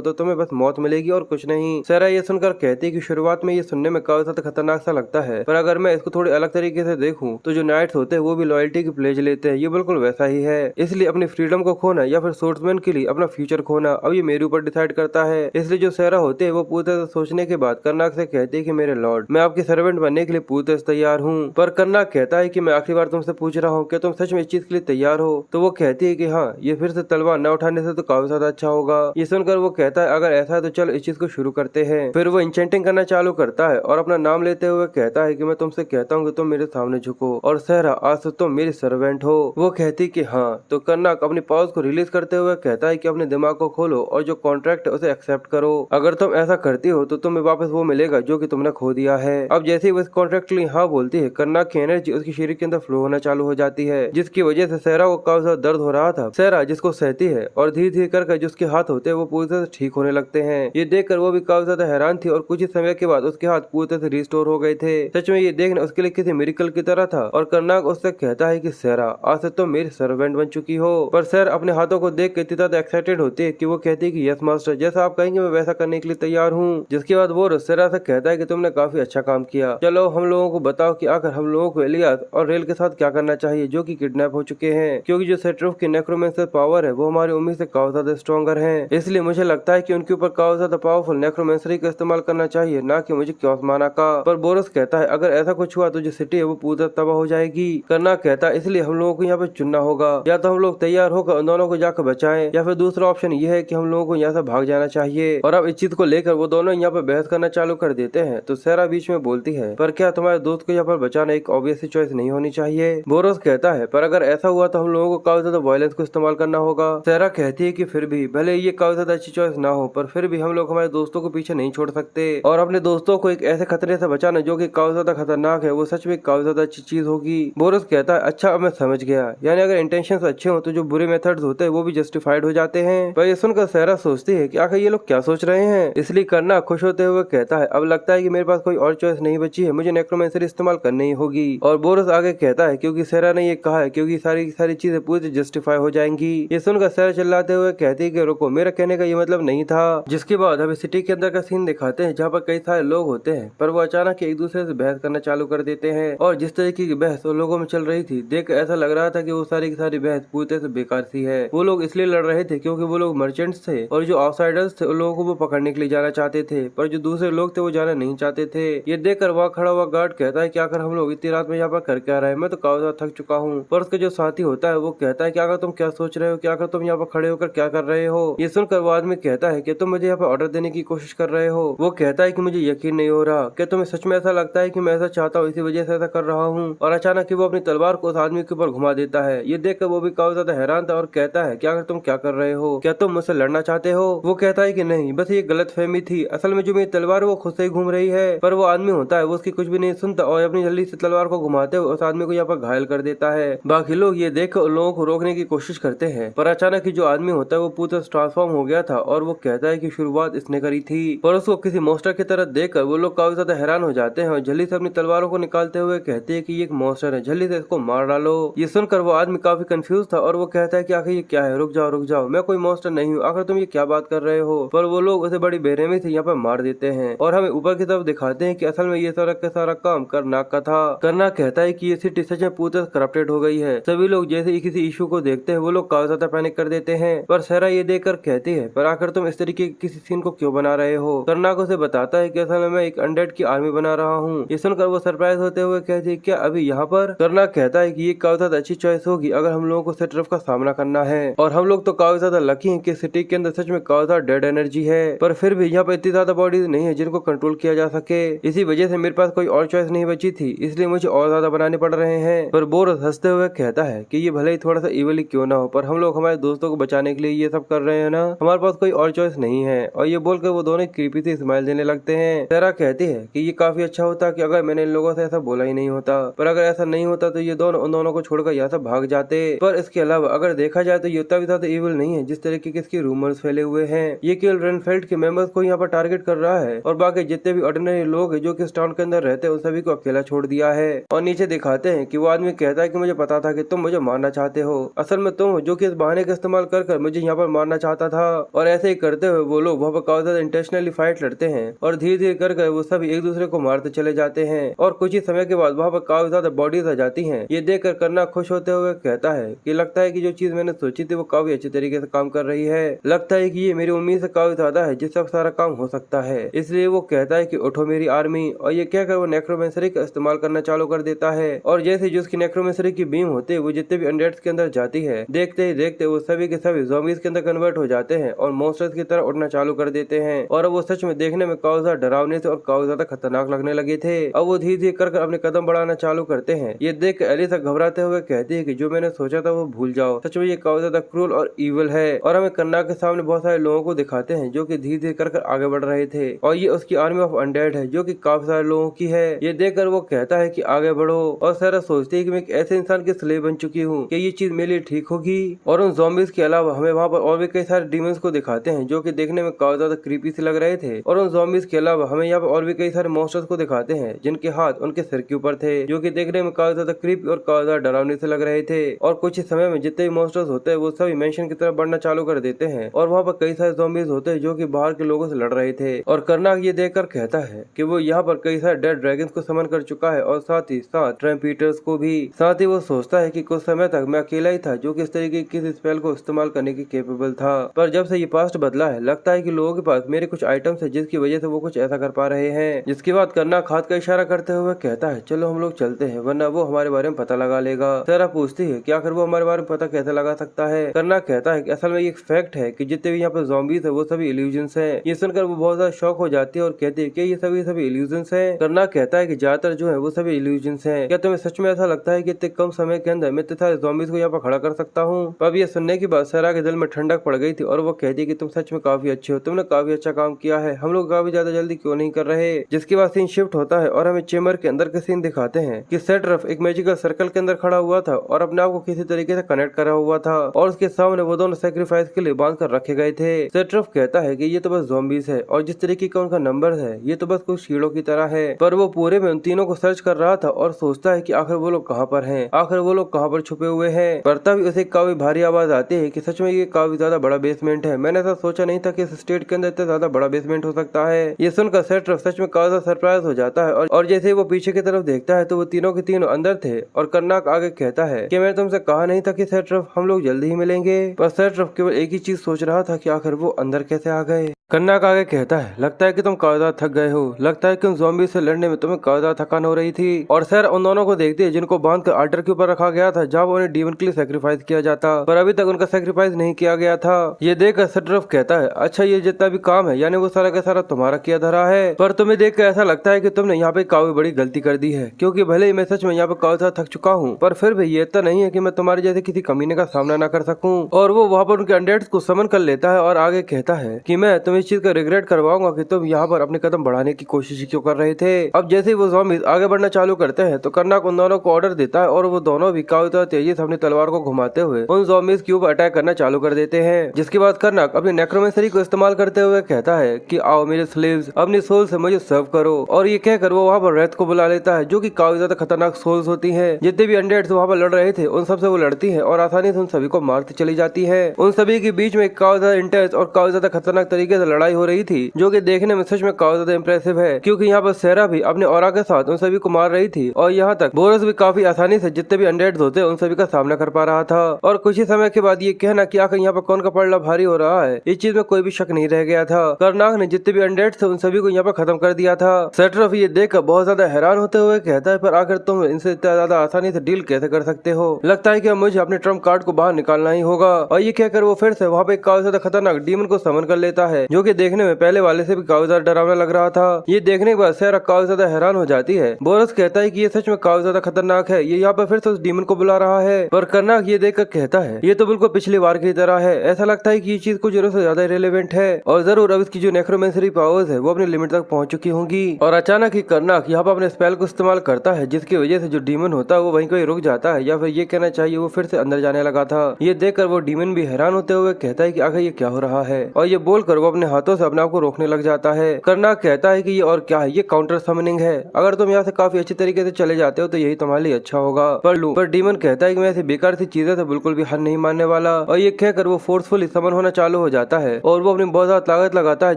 तो तुम्हें बस मौत मिलेगी और कुछ नहीं। सहरा ये सुनकर कहती है कि शुरुआत में ये सुनने में काफी ज्यादा खतरनाक सा लगता है, पर अगर मैं इसको थोड़ी अलग तरीके से देखूं तो जो नाइट्स होते हैं वो भी लॉयल्टी की प्लेज लेते हैं, ये बिल्कुल वैसा ही है। इसलिए अपनी फ्रीडम को खोना या फिर सोर्समैन के लिए अपना फ्यूचर खोना अब ये मेरे ऊपर डिसाइड करता है। इसलिए जो सहरा होते हैं वो पूरी तरह सोचने के बाद कर्नाक से कहते हैं कि मेरे लॉर्ड, मैं आपके सर्वेंट बनने के लिए पूरी तरह तैयार हूँ। पर कर्नाक कहता है कि मैं आखिरी बार तुमसे पूछ रहा हूँ कि तुम सच में इस चीज के लिए तैयार हो। तो वो कहती है कि हाँ, ये फिर से तलवार न उठाने से तो काफी ज्यादा अच्छा होगा। ये सुनकर वो कहता है अगर ऐसा है तो चलो इस चीज को शुरू करते हैं। फिर वो इंचेंटिंग करना चालू करता है और अपना नाम नाम लेते हुए कहता है कि मैं तुमसे कहता हूँ कि तुम मेरे सामने झुको और सहरा आज से तुम मेरी सर्वेंट हो। वो कहती कि हाँ। तो कर्नाक अपनी पावर्स को रिलीज करते हुए कहता है कि अपने दिमाग को खोलो और जो कॉन्ट्रैक्ट है उसे एक्सेप्ट करो। अगर तुम ऐसा करती हो तो तुम्हें वापस वो मिलेगा जो कि तुमने खो दिया है। अब जैसे ही वो इस कॉन्ट्रैक्ट के लिए हाँ बोलती है, कर्नाक की एनर्जी उसके शरीर के अंदर फ्लो होना चालू हो जाती है, जिसकी वजह से सहरा को काफी ज्यादा दर्द हो रहा था। सहरा जिसको सहती है और धीरे धीरे कर जो उसके हाथ होते हैं वो पूरी तरह से ठीक होने लगते हैं। ये देखकर वो भी काफी ज्यादा हैरान थी और कुछ ही समय के बाद उसके हाथ पूरी तरह से रिस्टोर हो गए थे। सच में ये देखना उसके लिए किसी मिरेकल की तरह था। और कर्नाक उससे कहता है कि सहरा आज से तुम मेरी सर्वेंट बन चुकी हो। पर सहरा अपने हाथों को देख के इतनी ज्यादा एक्साइटेड होती है कि वो कहती है कि यस मास्टर, जैसा आप कहेंगे मैं वैसा करने के लिए तैयार हूँ। जिसके बाद वो सहरा से कहता है कि तुमने काफी अच्छा काम किया। चलो हम लोगों को बताओ कि आखिर हम लोगों को एलियास और रेल के साथ क्या करना चाहिए जो कि किडनैप हो चुके हैं, क्योंकि जो सेट्रोफ की नेक्रोमेंसर पावर है वो हमारी उम्मीद से काफी ज्यादा स्ट्रॉन्गर है। इसलिए मुझे लगता है कि उनके ऊपर काफी ज्यादा पावरफुल नेक्रोमेंसरी का इस्तेमाल करना चाहिए, ना कि मुझे क्योस माना का। पर बोरस कहता है अगर ऐसा कुछ हुआ तो जो सिटी है वो पूरी तबाह हो जाएगी। कर्नाक कहता है इसलिए हम लोगों को यहाँ पे चुनना होगा, या तो हम लोग तैयार होकर उन दोनों को जाकर बचाएं, या फिर दूसरा ऑप्शन ये है कि हम लोगों को यहाँ से भाग जाना चाहिए। और अब इस चीज को लेकर वो दोनों यहाँ पे बहस करना चालू कर देते हैं। तो सहरा बीच में बोलती है, पर क्या तुम्हारे दोस्त को यहाँ पर बचाना एक ऑब्वियस चॉइस नहीं होनी चाहिए? बोरोस कहता है पर अगर ऐसा हुआ तो हम लोगों को काफी ज्यादा वायलेंस को इस्तेमाल करना होगा। सहरा कहती है कि फिर भी भले ये काफी ज्यादा अच्छी चॉइस ना हो, पर फिर भी हम लोग हमारे दोस्तों को पीछे नहीं छोड़ सकते, और अपने दोस्तों को एक ऐसे खतरे से बचाना जो कि काफी ज्यादा खतरनाक है वो सच में काफी ज्यादा अच्छी चीज होगी। बोरोस कहता है अच्छा अब मैं समझ गया, यानी अगर इंटेंशंस अच्छे हो तो जो बुरे मेथड्स होते हैं वो भी जस्टिफाइड हो जाते हैं। पर ये सुनकर सहरा सोचती है कि आखिर ये लोग क्या सोच रहे हैं। इसलिए करना खुश होते हुए कहता है अब लगता है कि मेरे पास कोई और चॉइस नहीं बची है, मुझे नेक्रोमेंसरी इस्तेमाल करनी ही होगी। और बोरोस आगे कहता है क्योंकि सहरा ने ये कहा है, क्योंकि सारी चीजें पूरी जस्टिफाई हो जाएंगी। ये सुनकर सहरा चिल्लाते हुए कहती है कि रुको, मेरा कहने का ये मतलब नहीं था। जिसके बाद हमें सिटी के अंदर का सीन दिखाते हैं जहाँ पर कई सारे लोग होते हैं, पर वो अचानक एक दूसरे से बहस करना चालू कर देते हैं। और जिस तरीके की बहस उन लोगों में चल रही थी देख ऐसा लग रहा था कि वो सारी की सारी बहस पूरी तरह से बेकार सी है। वो लोग इसलिए लड़ रहे थे क्योंकि वो लोग मर्चेंट्स थे और जो आउटसाइडर्स थे उन लोगों को वो पकड़ने के लिए जाना चाहते थे, पर जो दूसरे लोग थे वो जाना नहीं चाहते थे। ये देखकर वहाँ खड़ा हुआ गार्ड कहता है कि आखिर हम लोग इतनी रात में यहाँ पर कर क्या रहे हैं, मैं तो काफी ज्यादा थक चुका हूँ। पर उसका जो साथी होता है वो कहता है कि आखिर तुम क्या सोच रहे हो, क्या आखिर तुम यहाँ पर खड़े होकर क्या कर रहे हो। ये सुनकर वो आदमी कहता है कि तुम मुझे यहाँ पर ऑर्डर देने की कोशिश कर रहे हो। वो कहता है कि मुझे यकीन नहीं हो रहा, क्या तुम्हें सच में ऐसा लगता है कि मैं ऐसा चाहता हूँ इसी वजह से ऐसा कर रहा हूँ। और अचानक ही वो अपनी तलवार को उस आदमी के ऊपर घुमा देता है। ये देखकर वो भी काफी ज्यादा हैरान था और कहता है क्या तुम क्या कर रहे हो, क्या तुम मुझसे लड़ना चाहते हो। वो कहता है कि नहीं, बस ये गलत फहमी थी, असल में जो मेरी तलवार है वो खुद से ही घूम रही है। पर वो आदमी होता है वो उसकी कुछ भी नहीं सुनता और अपनी जल्दी से तलवार को घुमाते हुए उस आदमी को यहाँ पर घायल कर देता है। बाकी लोग ये देख उन लोगों को रोकने की कोशिश करते हैं, पर अचानक ही जो आदमी होता है वो पूरा ट्रांसफॉर्म हो गया था और वो कहता है कि शुरुआत इसने करी थी। पर उसको किसी मॉन्स्टर की तरह देखकर वो लोग काफी ज्यादा हैरान हो जाते हैं और जल्दी से अपनी तलवारों को निकालते हुए कहते हैं कि ये एक मॉन्स्टर है, जल्दी से इसको मार डालो। ये सुनकर वो आदमी काफी कंफ्यूज था और वो कहता है कि आखिर ये क्या है, रुक जाओ, मैं कोई मॉन्स्टर नहीं हूँ, आखिर तुम ये क्या बात कर रहे हो। पर वो लोग उसे बड़ी बेरहमी से यहाँ पर मार देते हैं और हमें ऊपर की तरफ दिखाते हैं कि असल में ये सारा काम कर्नाक का था। कर्नाक कहता है कि ये सिटी सच में पूरी तरह करप्टेड हो गई है। सभी लोग जैसे ही किसी इशू को देखते हैं वो लोग काफी ज्यादा पैनिक कर देते हैं। पर सहरा ये देखकर कहती है पर आखिर तुम इस तरीके के किसी सीन को क्यों बना रहे हो। कर्नाक उसे बताता है कि असल में मैं एक अनडेड की आर्मी बना रहा हूँ। ये सुनकर वो सरप्राइज होते हुए कहती है क्या अभी यहाँ पर। कर्नाक कहता है कि ये काफी ज्यादा अच्छी चॉइस होगी अगर हम लोगों को सेट्रफ का सामना करना है, और हम लोग तो काफी ज्यादा लकी हैं कि सिटी के अंदर सच में काफी ज्यादा डेड एनर्जी है, पर फिर भी यहाँ पर इतनी ज्यादा बॉडीज नहीं है जिनको कंट्रोल किया जा सके। इसी वजह से मेरे पास कोई और चॉइस नहीं बची थी, इसलिए मुझे और ज्यादा बनाने पड़ रहे हैं। पर बोरोस हंसते हुए कहता है कि ये भले ही थोड़ा सा इवल ही क्यों ना हो, पर हम लोग हमारे दोस्तों को बचाने के लिए ये सब कर रहे हैं ना, हमारे पास कोई और चॉइस नहीं है। और ये बोलकर वो दोनों क्रीपी से स्माइल देने लगते हैं। सहरा कहती है कि ये काफी अच्छा होता कि अगर मैंने इन लोगों से ऐसा बोला ही नहीं होता, पर अगर ऐसा नहीं होता तो ये दोनों उन दोनों को छोड़कर यहाँ से भाग जाते। पर इसके अलावा अगर देखा जाए तो ये उतना भी ज्यादा इविल नहीं है जिस तरीके के इसके रूमर्स फैले हुए हैं। ये केवल रेनफेल्ड के मेंबर्स को यहाँ पर टारगेट कर रहा है और बाकी जितने भी ऑर्डिनरी लोग हैं जो कि इस टाउन के अंदर रहते हैं उन सभी को अकेला छोड़ दिया है। और नीचे दिखाते हैं कि वो आदमी कहता है कि मुझे पता था कि तुम मुझे मारना चाहते हो, असल में तुम जो कि इस बहाने का इस्तेमाल कर मुझे यहाँ पर मारना चाहता था। और ऐसे ही करते हुए वो लोग वहाँ पर काफी ज्यादा इंटेंशनली फाइट लड़ते हैं और धीरे धीरे कर वो सभी एक दूसरे को मारते चले जाते हैं। और कुछ ही समय के बाद वहाँ पर काफी ज्यादा बॉडीज आ जाती हैं। ये देखकर कर्नाक खुश होते हुए कहता है कि लगता है कि जो चीज मैंने सोची थी वो काफी अच्छे तरीके से काम कर रही है, लगता है कि ये मेरी उम्मीद से काफी ज्यादा है जिससे सारा काम हो सकता है। इसलिए वो कहता है कि उठो मेरी आर्मी, और ये कहकर वो नेक्रोमेंसरी का इस्तेमाल करना चालू कर देता है। और जैसे जो उसकी नेक्रोमेंसरी की बीम होती है वो जितने भी अनडेड्स के अंदर जाती है, देखते ही देखते वो सभी के सभी ज़ॉम्बीज़ के अंदर कन्वर्ट हो जाते हैं और मॉन्स्टर्स की तरह उड़ना चालू कर देते हैं। और वो सच में देखने में काफी ज्यादा डरावने से और काफी ज्यादा खतरनाक लगने लगे थे। अब वो धीरे धीरे कर अपने कदम बढ़ाना चालू करते हैं। ये देख कर एलिसा घबराते हुए कहती है कि जो मैंने सोचा था वो भूल जाओ, सच में ये काफी ज्यादा क्रूर और इविल है। और हमें कर्नाक के सामने बहुत सारे लोगों को दिखाते हैं जो कि धीरे धीरे कर आगे बढ़ रहे थे और ये उसकी आर्मी ऑफ अनडेड है जो कि काफी सारे लोगों की है। ये देखकर वो कहता है कि आगे बढ़ो और सारा सोचती है कि मैं एक ऐसे इंसान की स्लेव बन चुकी हूँ कि ये चीज मेरे लिए ठीक होगी। और उन ज़ॉम्बीज़ के अलावा हमें वहाँ पर और भी कई सारे डीमंस को दिखाते हैं जो कि देखने में काफी ज्यादा क्रीपी से लग रहे थे। और उन ज़ॉम्बीज़ के अलावा हमें यहाँ पर और भी कई सारे मॉन्स्टर्स को दिखाते हैं जिनके हाथ उनके सिर के ऊपर थे जो कि देखने में काफी ज्यादा क्रीपी और काफी ज्यादा डरावनी से लग रहे थे। और कुछ ही समय में जितने भी मॉन्स्टर्स होते हैं वो सभी मेंशन की तरफ बढ़ना चालू कर देते हैं और वहाँ पर कई सारे ज़ॉम्बीज़ होते हैं जो कि बाहर के लोगों से लड़ रहे थे। और कर्नाक ये देखकर कहता है कि वो यहाँ पर कई सारे डेड ड्रैगन्स को समन कर चुका है और साथ ही साथ ट्रम्पीटर्स को भी। साथ ही वो सोचता है कि कुछ समय तक मैं अकेला ही था जो कि इस तरीके की किसी स्पेल को इस्तेमाल करने की केपेबल था, पर जब से ये पास्ट बदला है लगता है कि लोगों के पास मेरे कुछ आइटम्स है जिसकी वजह से वो कुछ ऐसा कर पा रहे हैं। जिसके बाद कर्नाक हाथ का इशारा करते हुए कहता है चलो हम लोग चलते हैं वरना वो हमारे बारे में पता लगा लेगा। सारा पूछती है कि आखिर वो हमारे बारे में पता कैसे लगा सकता है। कर्नाक कहता है कि असल में ये एक फैक्ट है कि जितने भी यहाँ पर ज़ॉम्बीज़ है वो सभी इल्यूजन्स हैं। ये सुनकर वो बहुत ज्यादा शॉक हो जाती है और कहती है कि ये सभी इल्यूजन्स हैं। कर्नाक कहता है कि ज्यादातर जो है वो सभी इल्यूजन्स हैं। क्या तुम्हें सच में ऐसा लगता है कि इतने कम समय के अंदर मैं इतने सारे ज़ॉम्बीज़ को यहाँ पर खड़ा कर सकता हूँ? अब ये सुनने के बाद सारा के दिल में ठंडक पड़ गई थी और वो कहती है कि तुम सच में काफी अच्छे हो, तुमने काफी अच्छा काम किया है, हम लोग काफी ज्यादा जल्दी क्यों नहीं कर रहे। जिसके बाद सीन शिफ्ट होता है और हमें चेम्बर के अंदर के सीन दिखाते हैं कि सेट्रफ एक मैजिकल सर्कल के अंदर खड़ा हुआ था और अपने आप को किसी तरीके से कनेक्ट करा हुआ था और उसके सामने वो दोनों सेक्रीफाइस के लिए बांध कर रखे गए थे। सेट्रफ कहता है कि ये तो बस ज़ॉम्बीज़ है और जिस तरीके का उनका नंबर है ये तो बस कुछ कीड़ों की तरह है। पर वो पूरे में उन तीनों को सर्च कर रहा था और सोचता है कि आखिर वो लोग कहाँ पर हैं, आखिर वो लोग कहाँ पर छुपे हुए हैं। पर तभी उसे काफी भारी आवाज आती है कि सच में ये काफी ज्यादा बड़ा बेसमेंट है, मैंने ऐसा सोचा नहीं था कि इस स्टेट के अंदर इतना ज्यादा बड़ा बेसमेंट हो सकता है। ये सुनकर सेट्रफ सच में काफी ज्यादा सरप्राइज हो जाता है और जैसे ही वो पीछे की तरफ देखता है तो वो तीनों के तीनों अंदर थे। और कर्नाक आगे कहता है कि मैंने तुमसे कहा नहीं था कि सेट्रफ हम लोग जल्दी ही मिलेंगे। पर सेट्रफ केवल एक ही चीज सोच रहा था कि आखिर वो अंदर कैसे आ गए। कर्नाक आगे कहता है लगता है कि तुम काफी ज्यादा थक गए हो, लगता है कि उन ज़ॉम्बी से लड़ने में तुम्हें काफी ज्यादा थकान हो रही थी। और सर उन दोनों को देखती है जिनको बांध कर आल्टर के ऊपर रखा गया था जहाँ उन्हें डीमन के लिए सेक्रीफाइस किया जाता, पर अभी तक उनका सेक्रीफाइस नहीं किया गया था। ये देखकर सेट्रफ कहता है अच्छा ये जितना भी काम है यानी वो सारा का सारा तुम्हारा किया धरा है। पर तुम्हें देख कर ऐसा लगता है कि तुमने यहाँ पे काफी बड़ी गलती कर दी है, क्योंकि भले ही मैं सच में यहाँ पे काफी ज्यादा थक चुका हूँ पर फिर भी ये इतना नहीं है कि मैं तुम्हारे जैसे किसी कमीने का सामना न कर सकूँ। और वो वहाँ पर उनके अनडेड्स को समन कर लेता है और आगे कहता है कि मैं तुम्हें इस चीज का रिग्रेट करवाऊंगा कि तुम यहाँ पर अपने कदम बढ़ाने की कोशिश क्यों कर रहे थे। अब जैसे ही वो ज़ॉम्बीज़ आगे बढ़ना चालू करते हैं तो कर्नाक उन दोनों को ऑर्डर देता है और वो दोनों भी काफी ज्यादा तेजी से अपनी तलवार को घुमाते हुए उन ज़ॉम्बीज़ के ऊपर अटैक करना चालू कर देते हैं। जिसके बाद कर्नाक अपनी नेक्रोमेंसरी को इस्तेमाल करते हुए कहता है कि आओ मेरे स्लेव्स अपनी सोल से मुझे सर्व करो। और ये कहकर वो वहाँ पर रेत को बुला लेता है जो कि काफी ज्यादा खतरनाक सोल्स होती है। जितने भी अनडेड्स वहाँ पर लड़ रहे थे उन सबसे वो लड़ती है और आसानी से उन सभी को मारती चली जाती है। उन सभी के बीच में काफी ज्यादा इंटेंस और काफी ज्यादा खतरनाक तरीके से लड़ाई हो रही थी जो कि देखने में सच में काफी ज्यादा इंप्रेसिव है, क्योंकि यहाँ पर सेरा भी अपने ऑरा के साथ उन सभी को मार रही थी और यहाँ तक बोरस भी काफी आसानी से जितने भी अनडेड्स होते उन सभी का सामना कर पा रहा था। और कुछ ही समय के बाद ये कहना कि आखिर यहाँ पर कौन का पलड़ा भारी हो रहा है इस चीज में कोई भी शक नहीं रह गया था। कर्नाक ने जितने भी अनडेड्स थे उन सभी को यहाँ पर खत्म कर दिया था। सेट्रफ ये देखकर बहुत ज्यादा हैरान होते हुए कहता है पर आखिर तुम इनसे इतना ज्यादा आसानी से डील कैसे कर सकते हो, लगता है कि अब मुझे अपने ट्रम्प कार्ड को बाहर निकालना ही होगा। और ये कहकर वो फिर से वहाँ पे काफी ज्यादा खतरनाक डीमन को समन कर लेता है जो कि देखने में पहले वाले से भी काफी ज्यादा डरावना लग रहा था। ये देखने के बाद सेरा काफी ज्यादा हैरान हो जाती है। बोरस कहता है कि ये सच में काफी ज्यादा खतरनाक है, ये यहाँ पर फिर से उस डीमन को बुला रहा है। पर कर्नाक ये देखकर कहता है ये तो बिल्कुल पिछली बार की तरह है, ऐसा लगता है कि ये चीज कुछ जरूर से ज्यादा रिलेवेंट है और जरूर अब इसकी जो नेक्रोमेंसरी पावर्स है वो अपनी लिमिट तक पहुंच चुकी होंगी। और अचानक ही कर्नाक यहाँ पर अपने स्पेल को इस्तेमाल करता है जिसकी वजह से जो डीमन होता है वो वहीं कहीं रुक जाता है, या फिर ये कहना चाहिए वो फिर से अंदर जाने लगा था। ये देखकर वो डीमन भी हैरान होते हुए कहता है कि आखिर ये क्या हो रहा है, और ये बोलकर वो अपने हाथों से अपने आप को रोकने लग जाता है। कर्नाक कहता है कि ये और क्या है, ये काउंटर समनिंग है, अगर तुम यहाँ से काफी अच्छी तरीके से चले जाते हो तो यही तुम्हारे लिए अच्छा होगा। पर डीमन कहता है कि मैं ऐसी बेकार सी चीजें से बिल्कुल भी हार नहीं मानने वाला। और ये कहकर वो फोर्सफुली समन होना चालू हो जाता है और वो अपनी बहुत ज्यादा ताकत लगाता है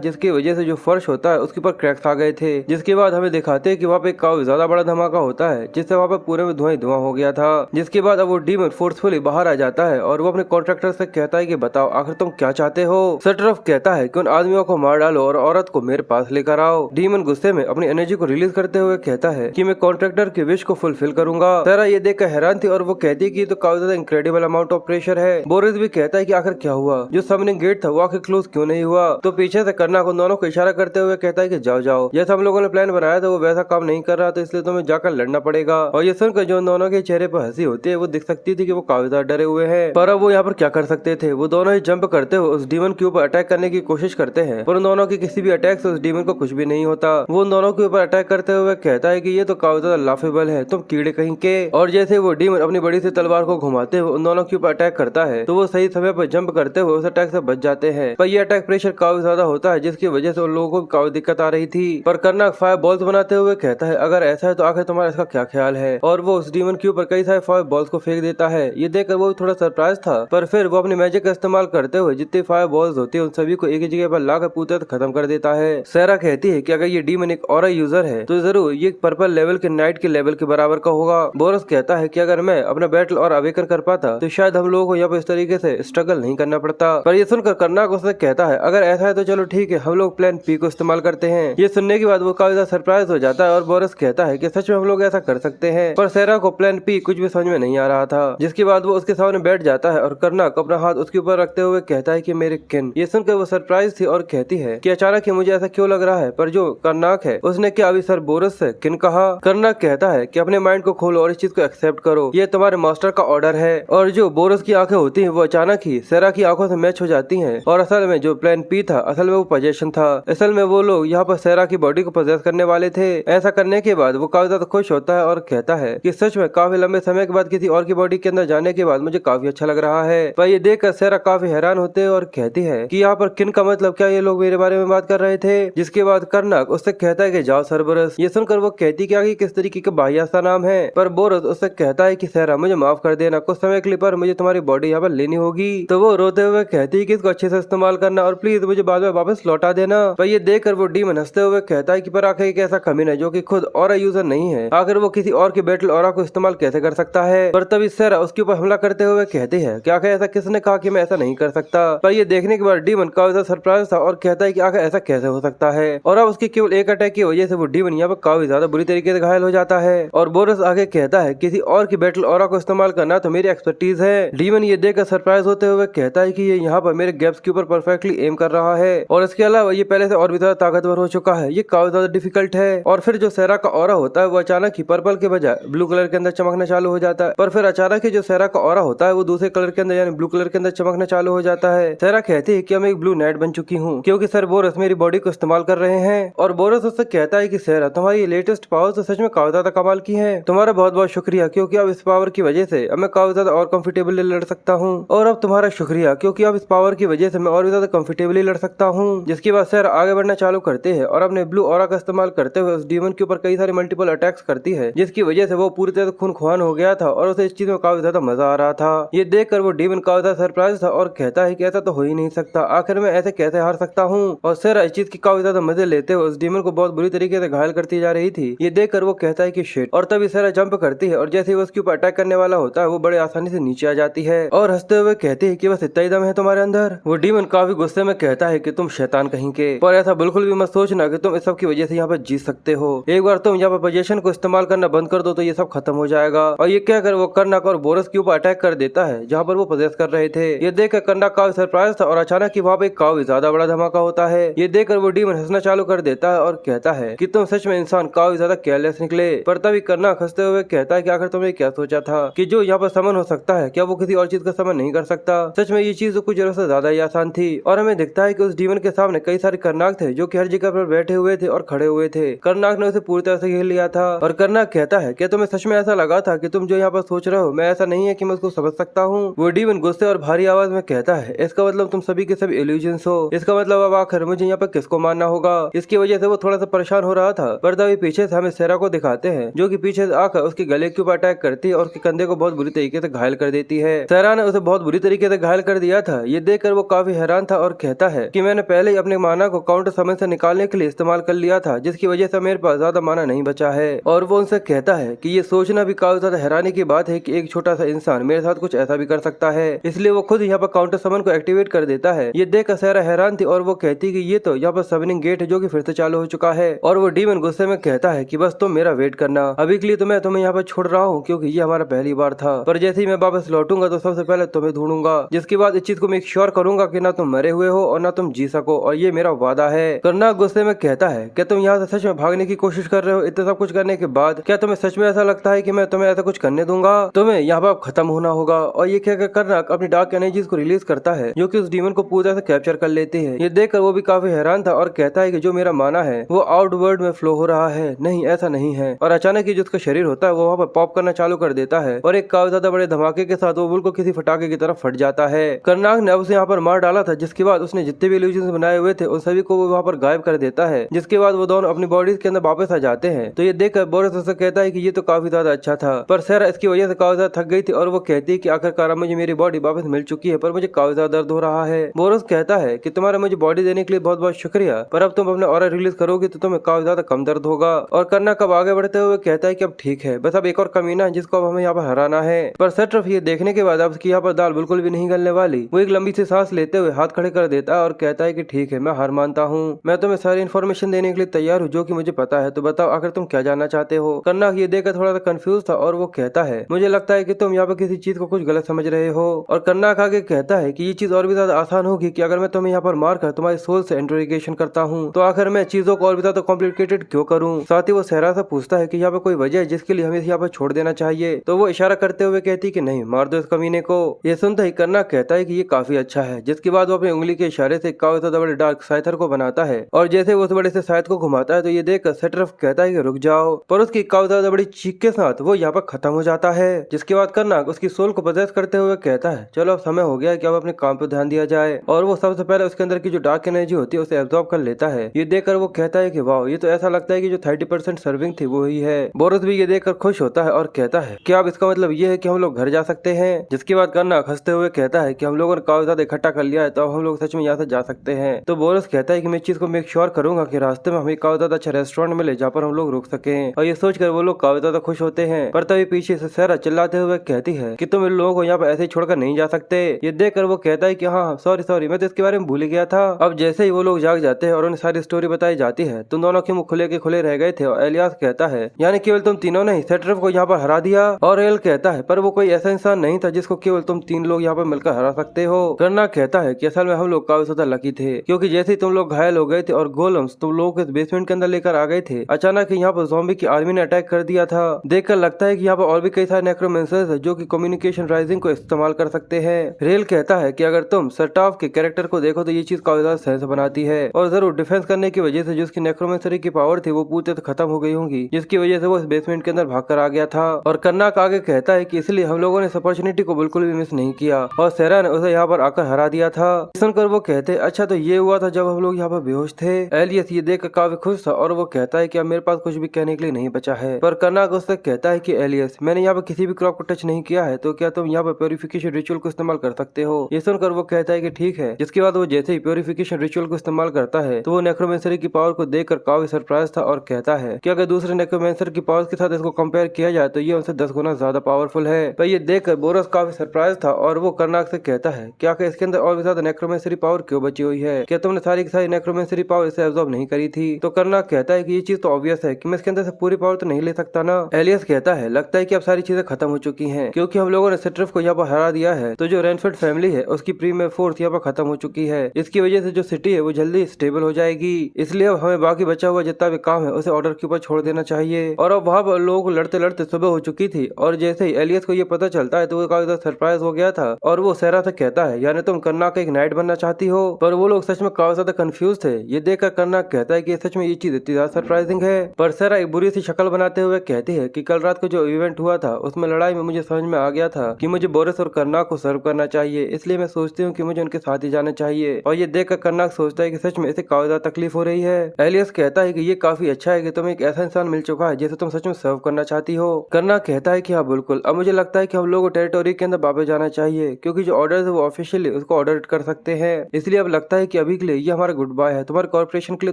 जिसकी वजह से जो फर्श होता है उसके ऊपर क्रैक्स आ गए थे। जिसके बाद हमें दिखाते हैं कि वहाँ पे काफी ज्यादा बड़ा धमाका होता है जिससे वहाँ पे पूरे में धुआं ही धुआं हो गया था। जिसके बाद अब वो डीमन फोर्सफुली बाहर आ जाता है और वो अपने कॉन्ट्रैक्टर से कहता है कि बताओ आखिर तुम क्या चाहते हो। सेट्रफ कहता है कि उन आदमियों को मार डालो और औरत को मेरे पास लेकर आओ। डीमन गुस्से में अपनी एनर्जी को रिलीज करते हुए कहता है कि मैं कॉन्ट्रैक्टर की विश को फुलफिल करूंगा। सारा ये देखकर हैरान थी और वो कहती है कि तो काफी ज्यादा इनक्रेडिबल अमाउंट ऑफ प्रेशर है। बोरिस भी कहता है कि आखिर क्या हुआ, जो समनिंग गेट था वो आखिर क्लोज क्यों नहीं हुआ। तो पीछे से करना उन दोनों को इशारा करते हुए कहता है कि जाओ जाओ, जैसा हम लोगों ने प्लान बनाया था वो वैसा काम नहीं कर रहा, तो इसलिए तुम्हें जाकर लड़ना पड़ेगा। और ये सुनकर जो उन दोनों के चेहरे पर हंसी होती है वो दिख सकती थी कि वो काफी ज्यादा डरे हुए हैं। पर अब वो यहाँ पर क्या कर सकते थे। वो दोनों ही जंप करते हुए उस डीमन के ऊपर अटैक करने की कोशिश करते हैं, पर उन दोनों की किसी भी अटैक से उस डीमन को कुछ भी नहीं होता। वो उन दोनों के ऊपर अटैक करते हुए कहता है कि ये तो काफी ज्यादा लाफेबल है, तुम कीड़े कहीं के। और जैसे वो डीमन अपनी बड़ी सी तलवार को घुमाते हुए उन दोनों के ऊपर अटैक करता है, तो वो सही समय पर जंप करते हुए उस अटैक से बच जाते हैं। पर ये अटैक प्रेशर काफी ज्यादा होता है, जिसकी वजह से उन लोगों को काफी दिक्कत आ रही थी। पर कर्नाक फायर बॉल्स बनाते हुए कहता है अगर ऐसा है तो आखिर तुम्हारा इसका क्या ख्याल है। और वो उस डीमन के ऊपर कई सारे फायर बॉल्स को फेंक देता है। ये देखकर वो थोड़ा सरप्राइज था, पर फिर वो अपनी मैजिक का इस्तेमाल करते हुए जितनी फायर बॉल्स होती है उन सभी को एक ही जगह पर लाकर पूरी तरह खत्म कर देता है। सारा कहती है कि अगर ये डीमन एक ऑरा यूजर है तो जरूर ये पर्पल लेवल के नाइट के लेवल के बराबर का होगा। बोरस कहता है कि अगर मैं अपना बैटल और अवेकन कर पाता तो शायद हम लोगों को यहाँ पर इस तरीके से स्ट्रगल नहीं करना पड़ता। पर ये सुनकर कर्नाक उससे कहता है अगर ऐसा है तो चलो ठीक है, हम लोग प्लान पी को इस्तेमाल करते हैं। ये सुनने के बाद वो काफी ज्यादा सरप्राइज हो जाता है और बोरस कहता है कि सच में हम लोग ऐसा कर सकते हैं। पर सेरा को प्लान पी कुछ भी समझ में नहीं आ रहा था, जिसके बाद वो उसके सामने बैठ जाता है और कर्नाक अपना हाथ उसके ऊपर रखते हुए कहता है कि मेरे किन। ये सुनकर वो सरप्राइज थी और कहती है कि अचानक ही मुझे ऐसा क्यों लग रहा है। पर जो कर्नाक है उसने क्या अभी सर बोरस से किन कहा। कर्नाक कहता है कि अपने माइंड को खोलो और इस चीज को एक्सेप्ट करो, ये तुम्हारे मास्टर का ऑर्डर है। और जो बोरस की आंखें होती है वो अचानक ही सेरा की आंखों से मैच हो जाती है। और असल में जो प्लान पी था असल में वो पोजेशन था। असल में वो लोग यहाँ पर सेरा की बॉडी को पोजेस करने वाले थे। ऐसा करने के बाद वो काफी ज्यादा खुश होता है और कहता है कि सच में काफी लंबे समय के बाद किसी और की बॉडी के अंदर जाने के बाद मुझे काफी अच्छा लग रहा है। पर ये देखकर सेरा काफी हैरान होते हैं और कहती है कि यहाँ पर किन का मतलब क्या ये लोग मेरे बारे में बात कर रहे थे। जिसके बाद कर्नाक उससे कहता है कि जाओ सरबरस। ये सुनकर वो कहती क्या कि किस तरीके का बाहियासा नाम है। पर बोरस उससे कहता है कि सेरा मुझे माफ कर देना, कुछ समय के लिए पर मुझे तुम्हारी बॉडी यहाँ पर लेनी होगी। तो वो रोते हुए कहती है कि इसको अच्छे से इस्तेमाल करना और प्लीज मुझे बाद में वापस लौटा देना। पर ये देखकर वो डीमन हंसते हुए कहता है कि पर आखिर एक ऐसा कमीना जो कि खुद ऑरा यूजर नहीं है, आखिर वो किसी और के बैटल ऑरा को इस्तेमाल कैसे कर सकता है। पर तभी सेरा उसके ऊपर हमला करते हुए कहती है कि आखिर ऐसा किसने कहा कि मैं ऐसा नहीं कर सकता। पर ये देखने के बाद डीमन काफी ज्यादा सरप्राइज था और कहता है कि आखिर ऐसा कैसे हो सकता है। और अब उसके केवल एक अटैक की वजह से वो डीमन यहाँ पर काफी ज्यादा बुरी तरीके से घायल हो जाता है। और बोरस आगे कहता है किसी और की बैटल ऑरा को इस्तेमाल करना तो मेरी एक्सपर्टीज है। डीमन ये देखकर सरप्राइज होते हुए कहता है कि ये यहाँ पर मेरे गैप्स के ऊपर परफेक्टली एम कर रहा है और इसके अलावा ये पहले से और भी ज्यादा ताकतवर हो चुका है, ये काफी ज्यादा डिफिकल्ट है। और फिर जो सेरा का ऑरा होता है वो अचानक ही पर्पल के बजाय ब्लू कलर के अंदर चमकना चालू हो जाता है। पर फिर अचानक ही जो सेरा का ऑरा होता है वो दूसरे कलर के अंदर यानी ब्लू कलर के अंदर चमकना चालू हो जाता है। सेरा कहती है कि मैं एक ब्लू नाइट बन चुकी हूँ क्योंकि सर बोरस मेरी बॉडी को इस्तेमाल कर रहे हैं। और बोरस उससे कहता है कि सेरा तुम्हारी लेटेस्ट पावर तो सच में काफी ज्यादा कमाल की है, तुम्हारा बहुत बहुत शुक्रिया क्योंकि अब इस पावर की वजह से अब मैं काफी ज्यादा और कंफर्टेबली लड़ सकता हूँ। और अब तुम्हारा शुक्रिया क्योंकि अब इस पावर की वजह से मैं और भी ज्यादा कंफर्टेबली लड़ सकता हूँ। जिसके बाद सेरा आगे बढ़ना चालू करते हैं और अपने ब्लू ऑरा का इस्तेमाल करते हुए उस डीमन के ऊपर कई सारे मल्टीपल अटैक्स करती है, जिसकी वजह से वो पूरी तरह खून खुआन हो गया था और उसे इस चीज में काफी ज्यादा मजा आ रहा था। ये देखकर वो डीमन काफी ज्यादा सरप्राइज था और कहता है कि ऐसा तो हो ही नहीं सकता, आखिर में ऐसे कैसे हार सकता हूँ। और सेरा इस चीज की काफी ज्यादा मजे लेते हुए उस डीमन को बहुत बुरी तरीके से घायल करती जा रही थी। ये देखकर वो कहता है कि शिट। और तभी सेरा जंप करती है और जैसे ही वो उसके ऊपर अटैक करने वाला होता है वो बड़े आसानी से नीचे आ जाती है और हंसते हुए कहती है कि बस इतना ही दम है तुम्हारे अंदर। वो डीमन काफी गुस्से में कहता है कि तुम शैतान कहीं के, पर ऐसा बिल्कुल भी मत सोचना कि तुम इस सब की वजह से यहाँ पर जीत सकते हो। एक बार तुम यहाँ पर पोजीशन को इस्तेमाल करना बंद कर दो तो ये सब खत्म हो जाएगा। और ये कहकर वो कर्नाक और बोरस के ऊपर अटैक कर देता है जहाँ पर वो पोजेस कर रहे थे। ये देखकर कर्नाक काफी सरप्राइज था और अचानक ही वहाँ पे काफी ज्यादा बड़ा धमाका होता है। ये देखकर वो डीमन हंसना चालू कर देता है और कहता है कि तुम सच में इंसान काफी ज्यादा केयरलेस निकले। पर तभी कर्नाक हंसते हुए कहता है कि आखिर तुमने क्या सोचा था कि जो यहाँ पर समन हो सकता है क्या वो किसी और चीज का समन नहीं कर सकता। सच में ये चीज तो कुछ जरूरत से ज्यादा ही आसान थी। और हमें दिखता है कि उस डीमन के सामने कई सारे कर्नाक थे जो कि हर जगह पर बैठे हुए थे और खड़े हुए थे। कर्नाक ने उसे पूरी तरह से घेर लिया था और कर्नाक कहता है क्या तुम्हें सच में ऐसा लगा था कि तुम जो यहाँ पर सोच रहे हो मैं ऐसा नहीं है कि मैं उसको समझ सकता हूँ। वो डीमन गुस्से और भारी आवाज में कहता है इसका मतलब तुम सभी के सभी इल्यूजन्स हो, इसका मतलब अब आखिर मुझे यहाँ पर किसको मानना होगा। इसकी वजह से वो थोड़ा सा परेशान हो रहा था। पर तभी पीछे से हमें सेरा को दिखाते हैं जो कि पीछे से आकर उसके गले के ऊपर अटैक करती है और उसके कंधे को बहुत बुरी तरीके से घायल कर देती है। सेरा ने उसे बहुत बुरी तरीके से घायल कर दिया था। ये देखकर वो काफी हैरान था और कहता है कि मैंने पहले ही अपने माना को काउंटर समय से निकालने के लिए इस्तेमाल कर लिया था, जिसकी वजह से मेरे पास ज्यादा माना नहीं बचा है। और वो उनसे कहता है कि ये सोचना भी काफी ज्यादा हैरानी की बात है कि एक छोटा सा इंसान मेरे साथ कुछ ऐसा भी कर सकता है। इसलिए वो खुद यहाँ पर काउंटर समन को एक्टिवेट कर देता है। ये देखकर सेरा हैरान हैरान थी और वो कहती कि ये तो यहाँ पर सबनिंग गेट है जो कि फिर से चालू हो चुका है। और वो डीमन गुस्से में कहता है कि बस तुम मेरा वेट करना, अभी के लिए तो मैं तुम्हें यहाँ पर छोड़ रहा हूँ क्योंकि ये हमारा पहली बार था, पर जैसे ही मैं वापस लौटूंगा तो सबसे पहले तुम्हें ढूंढूंगा, जिसके बाद इस चीज को मैं श्योर करूंगा कि ना तुम मरे हुए हो और ना तुम जी सको, और ये मेरा वादा है। करनाक गुस्से में कहता है क्या तुम यहाँ से सच में भागने की कोशिश कर रहे हो? इतना सब कुछ करने के बाद क्या तुम्हें सच में ऐसा लगता है कि मैं तुम्हें ऐसा कुछ करने दूंगा? तुम्हें यहाँ पर खत्म होना होगा। और ये कहकर करनाक अपनी डार्क एनर्जीज को रिलीज करता है जो कि उस डीमन को पूरा से कैप्चर कर लेती है। ये देखकर वो भी काफी हैरान था और कहता है कि जो मेरा माना है वो आउटवर्ड में फ्लो हो रहा है, नहीं ऐसा नहीं है। और अचानक ही जो उसका शरीर होता है वो वहाँ पर पॉप करना चालू कर देता है और एक काफी ज्यादा बड़े धमाके के साथ वो बिल्कुल किसी फटाके की तरफ फट जाता है। करनाक ने अब उसे यहाँ पर मार डाला था, जिसके बाद उसने जितने भी इल्यूजन्स बनाए हुए थे उन सभी को वो वहाँ पर गायब कर देता है, जिसके बाद वो दोनों अपनी बॉडीज के अंदर वापस आ जाते हैं। तो ये देखकर बोरस उससे कहता है कि ये तो काफी ज्यादा अच्छा था, पर सेरा इसकी वजह से काफी ज्यादा थक गई थी और वो कहती है कि आखिरकार मुझे मेरी बॉडी वापस मिल चुकी है, पर मुझे काफी ज्यादा दर्द हो रहा है। बोरस कहता है कि तुम्हारा मुझे बॉडी देने के लिए बहुत बहुत शुक्रिया, पर अब तुम अपने ऑरा रिलीज करोगे तो तुम्हें काफी ज्यादा कम दर्द होगा। और करनाक अब आगे बढ़ते हुए कहता है कि अब ठीक है, बस अब एक और कमीना है जिसको अब हमें यहाँ पर हराना है। पर सेट्रफ ये देखने के बाद अब उसकी यहाँ पर दाल बिल्कुल भी नहीं गलने वाली। वो एक लंबी सी सांस लेते हुए हाथ खड़े कर देता है और कहता है कि ठीक है, मैं हार मानता हूँ, मैं तुम्हें सारी इन्फॉर्मेशन देने के लिए तैयार हूँ जो कि मुझे पता है, तो बताओ आखिर तुम क्या जानना चाहते हो? करनाक ये देखकर थोड़ा सा कंफ्यूज था और वो कहता है मुझे लगता है कि तुम यहाँ पर किसी चीज को कुछ गलत समझ रहे हो। और करनाक आगे कहता है कि ये चीज और भी ज्यादा आसान होगी कि अगर मैं तुम्हें यहाँ पर मारकर तुम्हारी सोल से इंट्रोगेशन करता हूँ तो आखिर मैं चीजों को और भी ज्यादा कॉम्प्लिकेटेड क्यों करूँ? साथ ही वो सहरा से पूछता है कि यहाँ पर कोई वजह है जिसके लिए हमें यहाँ पर छोड़ देना चाहिए, तो वो इशारा करते हुए कहती कि नहीं, मार दो इस कमीने को। ये सुनते ही करनाक कहता है कि ये काफी अच्छा है, जिसके बाद वो अपनी उंगली के इशारे से काफी ज्यादा बड़े डार्क साइथर को बनाता है और जैसे वो उस बड़े से साइथ को घुमाता है तो ये देखकर सेट्रफ कहता है कि रुक जाओ, पर उसकी काफी ज्यादा बड़ी चीख के साथ वो यहाँ पर खत्म हो जाता है। जिसके बाद करनाक उसकी सोल को पजेस करते हुए कहता है चलो अब समय हो गया है कि अब अपने काम पे ध्यान दिया जाए, और वो सबसे पहले उसके अंदर की जो डार्क एनर्जी होती है उसे एब्जॉर्ब कर लेता है। ये देखकर वो कहता है कि वाह, ये तो ऐसा लगता है कि जो 30% सर्विंग थी वो ही है। बोरस भी ये देखकर खुश होता है और कहता है कि अब इसका मतलब ये है कि हम लोग घर जा सकते हैं। जिसके बाद करनाक हंसते हुए कहता है कि हम लोगों ने काफी ज्यादा इकट्ठा कर लिया है तो अब हम लोग सच में यहाँ से जा सकते हैं। तो बोरस कहता है कि मैं इस चीज को मेक श्योर करूंगा कि रास्ते में हमें काफी ज्यादा अच्छा रेस्टोरेंट मिले जहाँ पर हम लोग रुक सके, और ये सोचकर वो लोग काफी ज्यादा खुश होते हैं। पर तभी पीछे से सेरा चिल्लाते हुए कहती है कि तुम इन लोगों को यहाँ पर ऐसे ही छोड़कर नहीं जा सकते। ये देखकर वो कहता है कि हाँ सॉरी सॉरी, मैं तो इसके बारे में भूल ही गया था। अब जैसे ही वो लोग जाग जाते हैं और उन्हें सारी स्टोरी बताई जाती है, तुम दोनों के मुंह खुले के खुले रह गए थे। और एलियास कहता है यानी केवल तुम तीनों ने सेट्रफ को यहाँ पर हरा दिया? और एल कहता है पर वो कोई ऐसा इंसान नहीं था जिसको केवल तुम तीन लोग यहाँ पर मिलकर हरा सकते हो। करनाक कहता है कि असल में हम लोग काफी ज्यादा लकी थे, क्योंकि जैसे ही तुम लोग घायल हो गए थे और गोलम्स तुम लोगों को इस बेसमेंट के अंदर लेकर आ गए थे, अचानक यहाँ पर ज़ॉम्बी की आर्मी ने अटैक कर दिया था। देखकर लगता है कि यहाँ पर और भी कई सारे नेक्रोमेंसर्स हैं जो कि कम्युनिकेशन राइजिंग को इस्तेमाल कर सकते हैं। रेल कहता है कि अगर तुम सर्टाफ के कैरेक्टर को देखो तो ये चीज काफी ज्यादा सेंस बनाती है, और जरूर डिफेंस करने की वजह से जो उसकी नेक्रोमेंसरी की पावर थी वो पूरी तरह खत्म हो गई होंगी, जिसकी वजह से वो इस बेसमेंट के अंदर भाग कर आ गया था। और करनाक आगे कहता है कि इसलिए हम लोगों ने इस अपॉर्चुनिटी को बिल्कुल भी मिस नहीं किया और सेरा ने उसे यहाँ पर आकर हरा दिया था। सुनकर वो कहते अच्छा तो ये हुआ था जब हम लोग यहाँ पर बेहोश थे। एलियस ये देखकर काफी खुश था और वो कहता है कि अब मेरे पास कुछ भी कहने के लिए नहीं बचा है। पर करनाक उससे कहता है कि एलियस मैंने यहाँ पर किसी भी क्रॉप को टच नहीं किया है, तो क्या तुम यहाँ पर प्योरिफिकेशन रिचुअल को इस्तेमाल कर सकते हो? ये सुनकर वो कहता है कि ठीक है। जिसके बाद वो जैसे ही प्योरिफिकेशन रिचुअल को इस्तेमाल करता है तो वो नेक्रोमेंसरी की पावर को देखकर काफी सरप्राइज था और कहता है कि अगर दूसरे नेक्रोमेंसर की पावर के साथ इसको कंपेयर किया जाए तो ये उनसे 10 गुना ज्यादा पावरफुल है। पर ये देखकर बोरस काफी सरप्राइज था और वो करनाक से कहता है कि आखिर इसके अंदर और भी ज्यादा नेक्रोमेंसरी पावर क्यों बची हुई है? क्या तुमने सारी की सारी नेक्रोमेंसरी पावर इसे एब्जॉर्ब नहीं करी थी? तो करनाक कहता है कि ये चीज तो ऑब्वियस है कि मैं इसके अंदर से पूरी पावर तो नहीं ले सकता ना। एलियस कहता है लगता है कि अब सारी चीजें खत्म हो चुकी हैं, क्योंकि हम लोगों ने सेट्रफ को यहाँ पर हरा दिया है, तो जो रेनफेल्ड फैमिली है उसकी प्रीमियर फोर्स यहाँ पर खत्म हो चुकी है। इसकी वजह से जो सिटी है वो जल्दी स्टेबल हो जाएगी, इसलिए अब हमें बाकी बचा हुआ जितना भी काम है उसे ऑर्डर के ऊपर छोड़ देना चाहिए। और अब वहाँ पर लोगों को लड़ते लड़ते सुबह हो चुकी थी, और जैसे ही एलियस को ये पता चलता है तो वो काफी ज्यादा सरप्राइज हो गया था और वो सेरा से कहता है यानी तुम करनाक एक नाइट बनना चाहती हो? पर वो लोग सच में काफी ज्यादा कंफ्यूज थे। ये देखकर करनाक कहता है कि सच में ये चीज इतनी ज्यादा सरप्राइजिंग है। पर सेरा एक बुरी सी शक्ल बनाते हुए कहती है कि कल रात को जो इवेंट हुआ था उसमें लड़ाई में मुझे समझ में आ गया था कि मुझे बोरस और करनाक को सर्व करना चाहिए, इसलिए मैं सोचती हूँ कि मुझे उनके साथ ही जाना चाहिए। और ये देखकर करनाक सोचता है कि सच में इसे काफी ज्यादा तकलीफ हो रही है। एलियस कहता है कि ये काफी अच्छा है कि तुम्हें एक ऐसा इंसान मिल चुका है जिसे तुम सच में सर्व करना चाहती हो। करनाक कहता है कि हाँ बिल्कुल, अब मुझे लगता है कि हम लोग को टेरिटोरी के अंदर वापस जाना चाहिए, क्योंकि जो ऑर्डर है वो ऑफिशियली उसको ऑर्डर कर सकते हैं। इसलिए अब लगता है कि अभी के लिए ये हमारा गुड बाय है। तुम्हारे कॉर्पोरेशन के लिए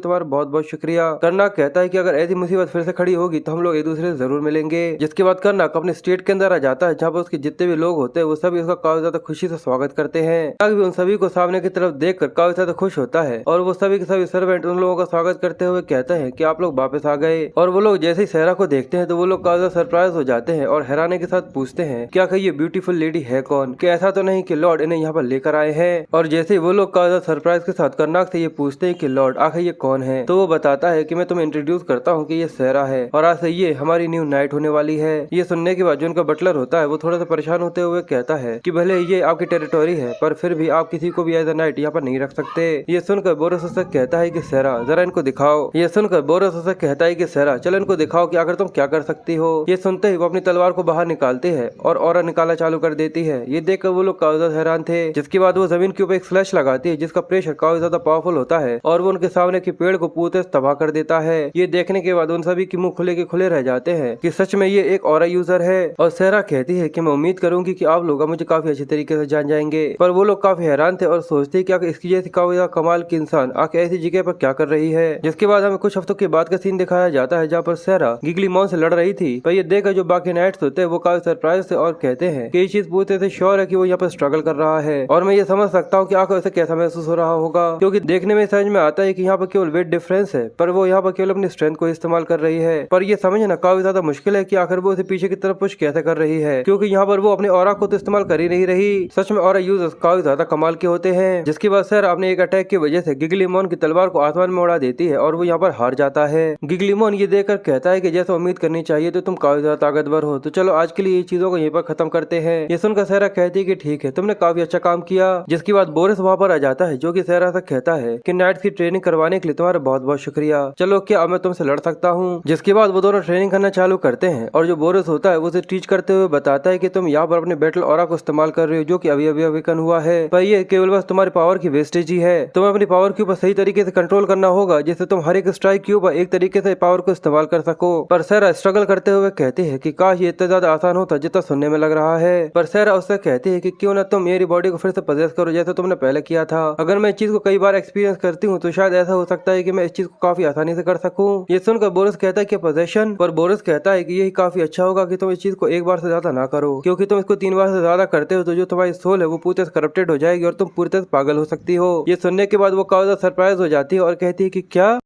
तुम्हारा बहुत बहुत शुक्रिया। करनाक कहता है कि अगर ऐसी मुसीबत फिर से खड़ी होगी तो हम लोग एक दूसरे से जरूर मिलेंगे। जिसके बाद करनाक अपने स्टेट के अंदर आ जाता है, जहाँ पर उसके जितने भी लोग होते हैं वो सभी उसका काफी ज्यादा खुशी से स्वागत करते हैं। भी उन सभी को सामने की तरफ देख देखकर काफी ज्यादा खुश होता है और वो सभी के सभी सर्वेंट उन लोगों का स्वागत करते हुए कहते हैं कि आप लोग वापस आ गए। और वो लोग जैसे ही सहरा को देखते हैं तो वो लोग काफी ज्यादा सरप्राइज हो जाते हैं और हैरानी के साथ पूछते हैं कि आखिर ये ब्यूटीफुल लेडी है कौन, कि ऐसा तो नहीं कि लॉर्ड इन्हें यहाँ पर लेकर आए हैं। और जैसे ही वो लोग काफी ज्यादा सरप्राइज के साथ कर्नाक से ये पूछते हैं कि लॉर्ड आखिर ये कौन है, तो वो बताता है कि मैं तुम्हें इंट्रोड्यूस करता हूँ कि ये सहरा है और आज से ये हमारी न्यू नाइट होने वाली है। ये सुनने के बाद जो उनका बटलर होता है वो थोड़ा सा परेशान होते हुए कहता है कि भले ये आपकी टेरिटोरी है पर फिर भी आप किसी को भी एज अ नाइट यहाँ पर नहीं रख सकते। ये सुनकर बोरस उससे कहता है कि सहरा जरा इनको दिखाओ। ये सुनकर बोरस उससे कहता है कि सहरा चलो इनको दिखाओ कि आखिर तुम क्या कर सकती हो। ये सुनते ही वो अपनी तलवार को बाहर निकालती है और ऑरा निकालना चालू कर देती है। ये देखकर वो लोग काफी ज्यादा हैरान थे। जिसके बाद वो जमीन के ऊपर एक फ्लैश लगाती है जिसका प्रेशर काफी ज्यादा पावरफुल होता है और वो उनके सामने के पेड़ को पूरे तबाह कर देता है। ये देखने के बाद उन सभी के मुंह खुले के खुले रह जाते हैं कि सच में ये एक ऑरा यूजर है। और सहरा कहती है कि मैं उम्मीद करूंगी कि आप लोग मुझे काफी अच्छे तरीके से जान जाएंगे। पर वो लोग काफी हैरान थे और सोचते कि आखिर इसकी जैसी काफी ज्यादा कमाल की इंसान आखिर ऐसी जगह पर क्या कर रही है। जिसके बाद हमें कुछ हफ्तों के बाद का सीन दिखाया जाता है जहाँ पर सहरा गिगलीमॉन से लड़ रही थी। पर ये देखकर जो बाकी नाइट्स होते हैं वो काफी सरप्राइज थे और कहते हैं कि ये चीज पूछते थे श्योर है कि वो यहाँ पर स्ट्रगल कर रहा है। और मैं ये समझ सकता हूँ कि आखिर उसे कैसा महसूस हो रहा होगा, क्योंकि देखने में समझ में आता है कि यहाँ पर केवल वेट डिफरेंस है पर वो यहाँ पर केवल अपनी स्ट्रेंथ को इस्तेमाल कर रही है। पर ये समझना काफी ज्यादा मुश्किल है कि आखिर वो उसे पीछे की तरफ पुश कैसे कर रही है, क्योंकि यहाँ पर वो अपने ऑरा को तो इस्तेमाल कर ही नहीं रही। सच में ऑरा यूजर्स काफी ज्यादा कमाल के होते हैं। जिसके बाद सर अपने एक अटैक की वजह से गिगलीमॉन की तलवार को आसमान में उड़ा देती है और वो यहाँ पर हार जाता है। गिगलीमॉन ये देखकर कहता है कि जैसा उम्मीद करनी चाहिए तो तुम काफी ज्यादा ताकतवर हो, तो चलो आज के लिए ये चीजों को यहीं पर खत्म करते हैं। ये सुनकर सहरा कहती है कि ठीक है तुमने काफी अच्छा काम किया। जिसके बाद बोरिस वहाँ पर आ जाता है जो कि सहरा से कहता है कि नाइट्स की ट्रेनिंग करवाने के लिए तुम्हारा बहुत बहुत शुक्रिया। चलो क्या अब मैं तुमसे लड़ सकता हूँ। जिसके बाद वो दोनों ट्रेनिंग करना चालू करते हैं और जो बोरिस होता है वो उसे टीच करते हुए बताता है कि तुम यहाँ पर अपने बैटल ऑरा को इस्तेमाल कर रहे हो जो कि अभी अभी अवेकन हुआ है, पर ये केवल बस तुम्हारी पावर की वेस्टेज ही है। तुम्हें अपनी पावर के ऊपर सही तरीके से कंट्रोल करना होगा जिससे तुम हर एक स्ट्राइक के ऊपर एक तरीके से पावर को इस्तेमाल कर सको। पर सहरा स्ट्रगल करते हुए कहती है कि काश ये इतना ज्यादा आसान होता जितना सुनने में लग रहा है। पर सहरा उससे कहती है कि क्यों ना तुम मेरी बॉडी को फिर से पजेस करो जैसे तुमने पहले किया था। अगर मैं इस चीज को कई बार एक्सपीरियंस करती हूँ तो शायद ऐसा हो सकता है कि मैं इस चीज को काफी आसानी से कर सकूं। ये सुनकर बोरिस कहता है कि पोजेशन, पर बोरिस कहता है कि यही काफी अच्छा होगा कि तुम इस चीज को एक बार से ज्यादा ना करो, क्योंकि तुम इसको 3 बार से ज्यादा करते हो तो जो तुम्हारी सोल है वो पूरी तरह करप्टेड हो जाएगी और तुम पूरी तरह पागल हो सकती हो। ये सुनने के बाद वो काफी सरप्राइज हो जाती है और कहती है कि क्या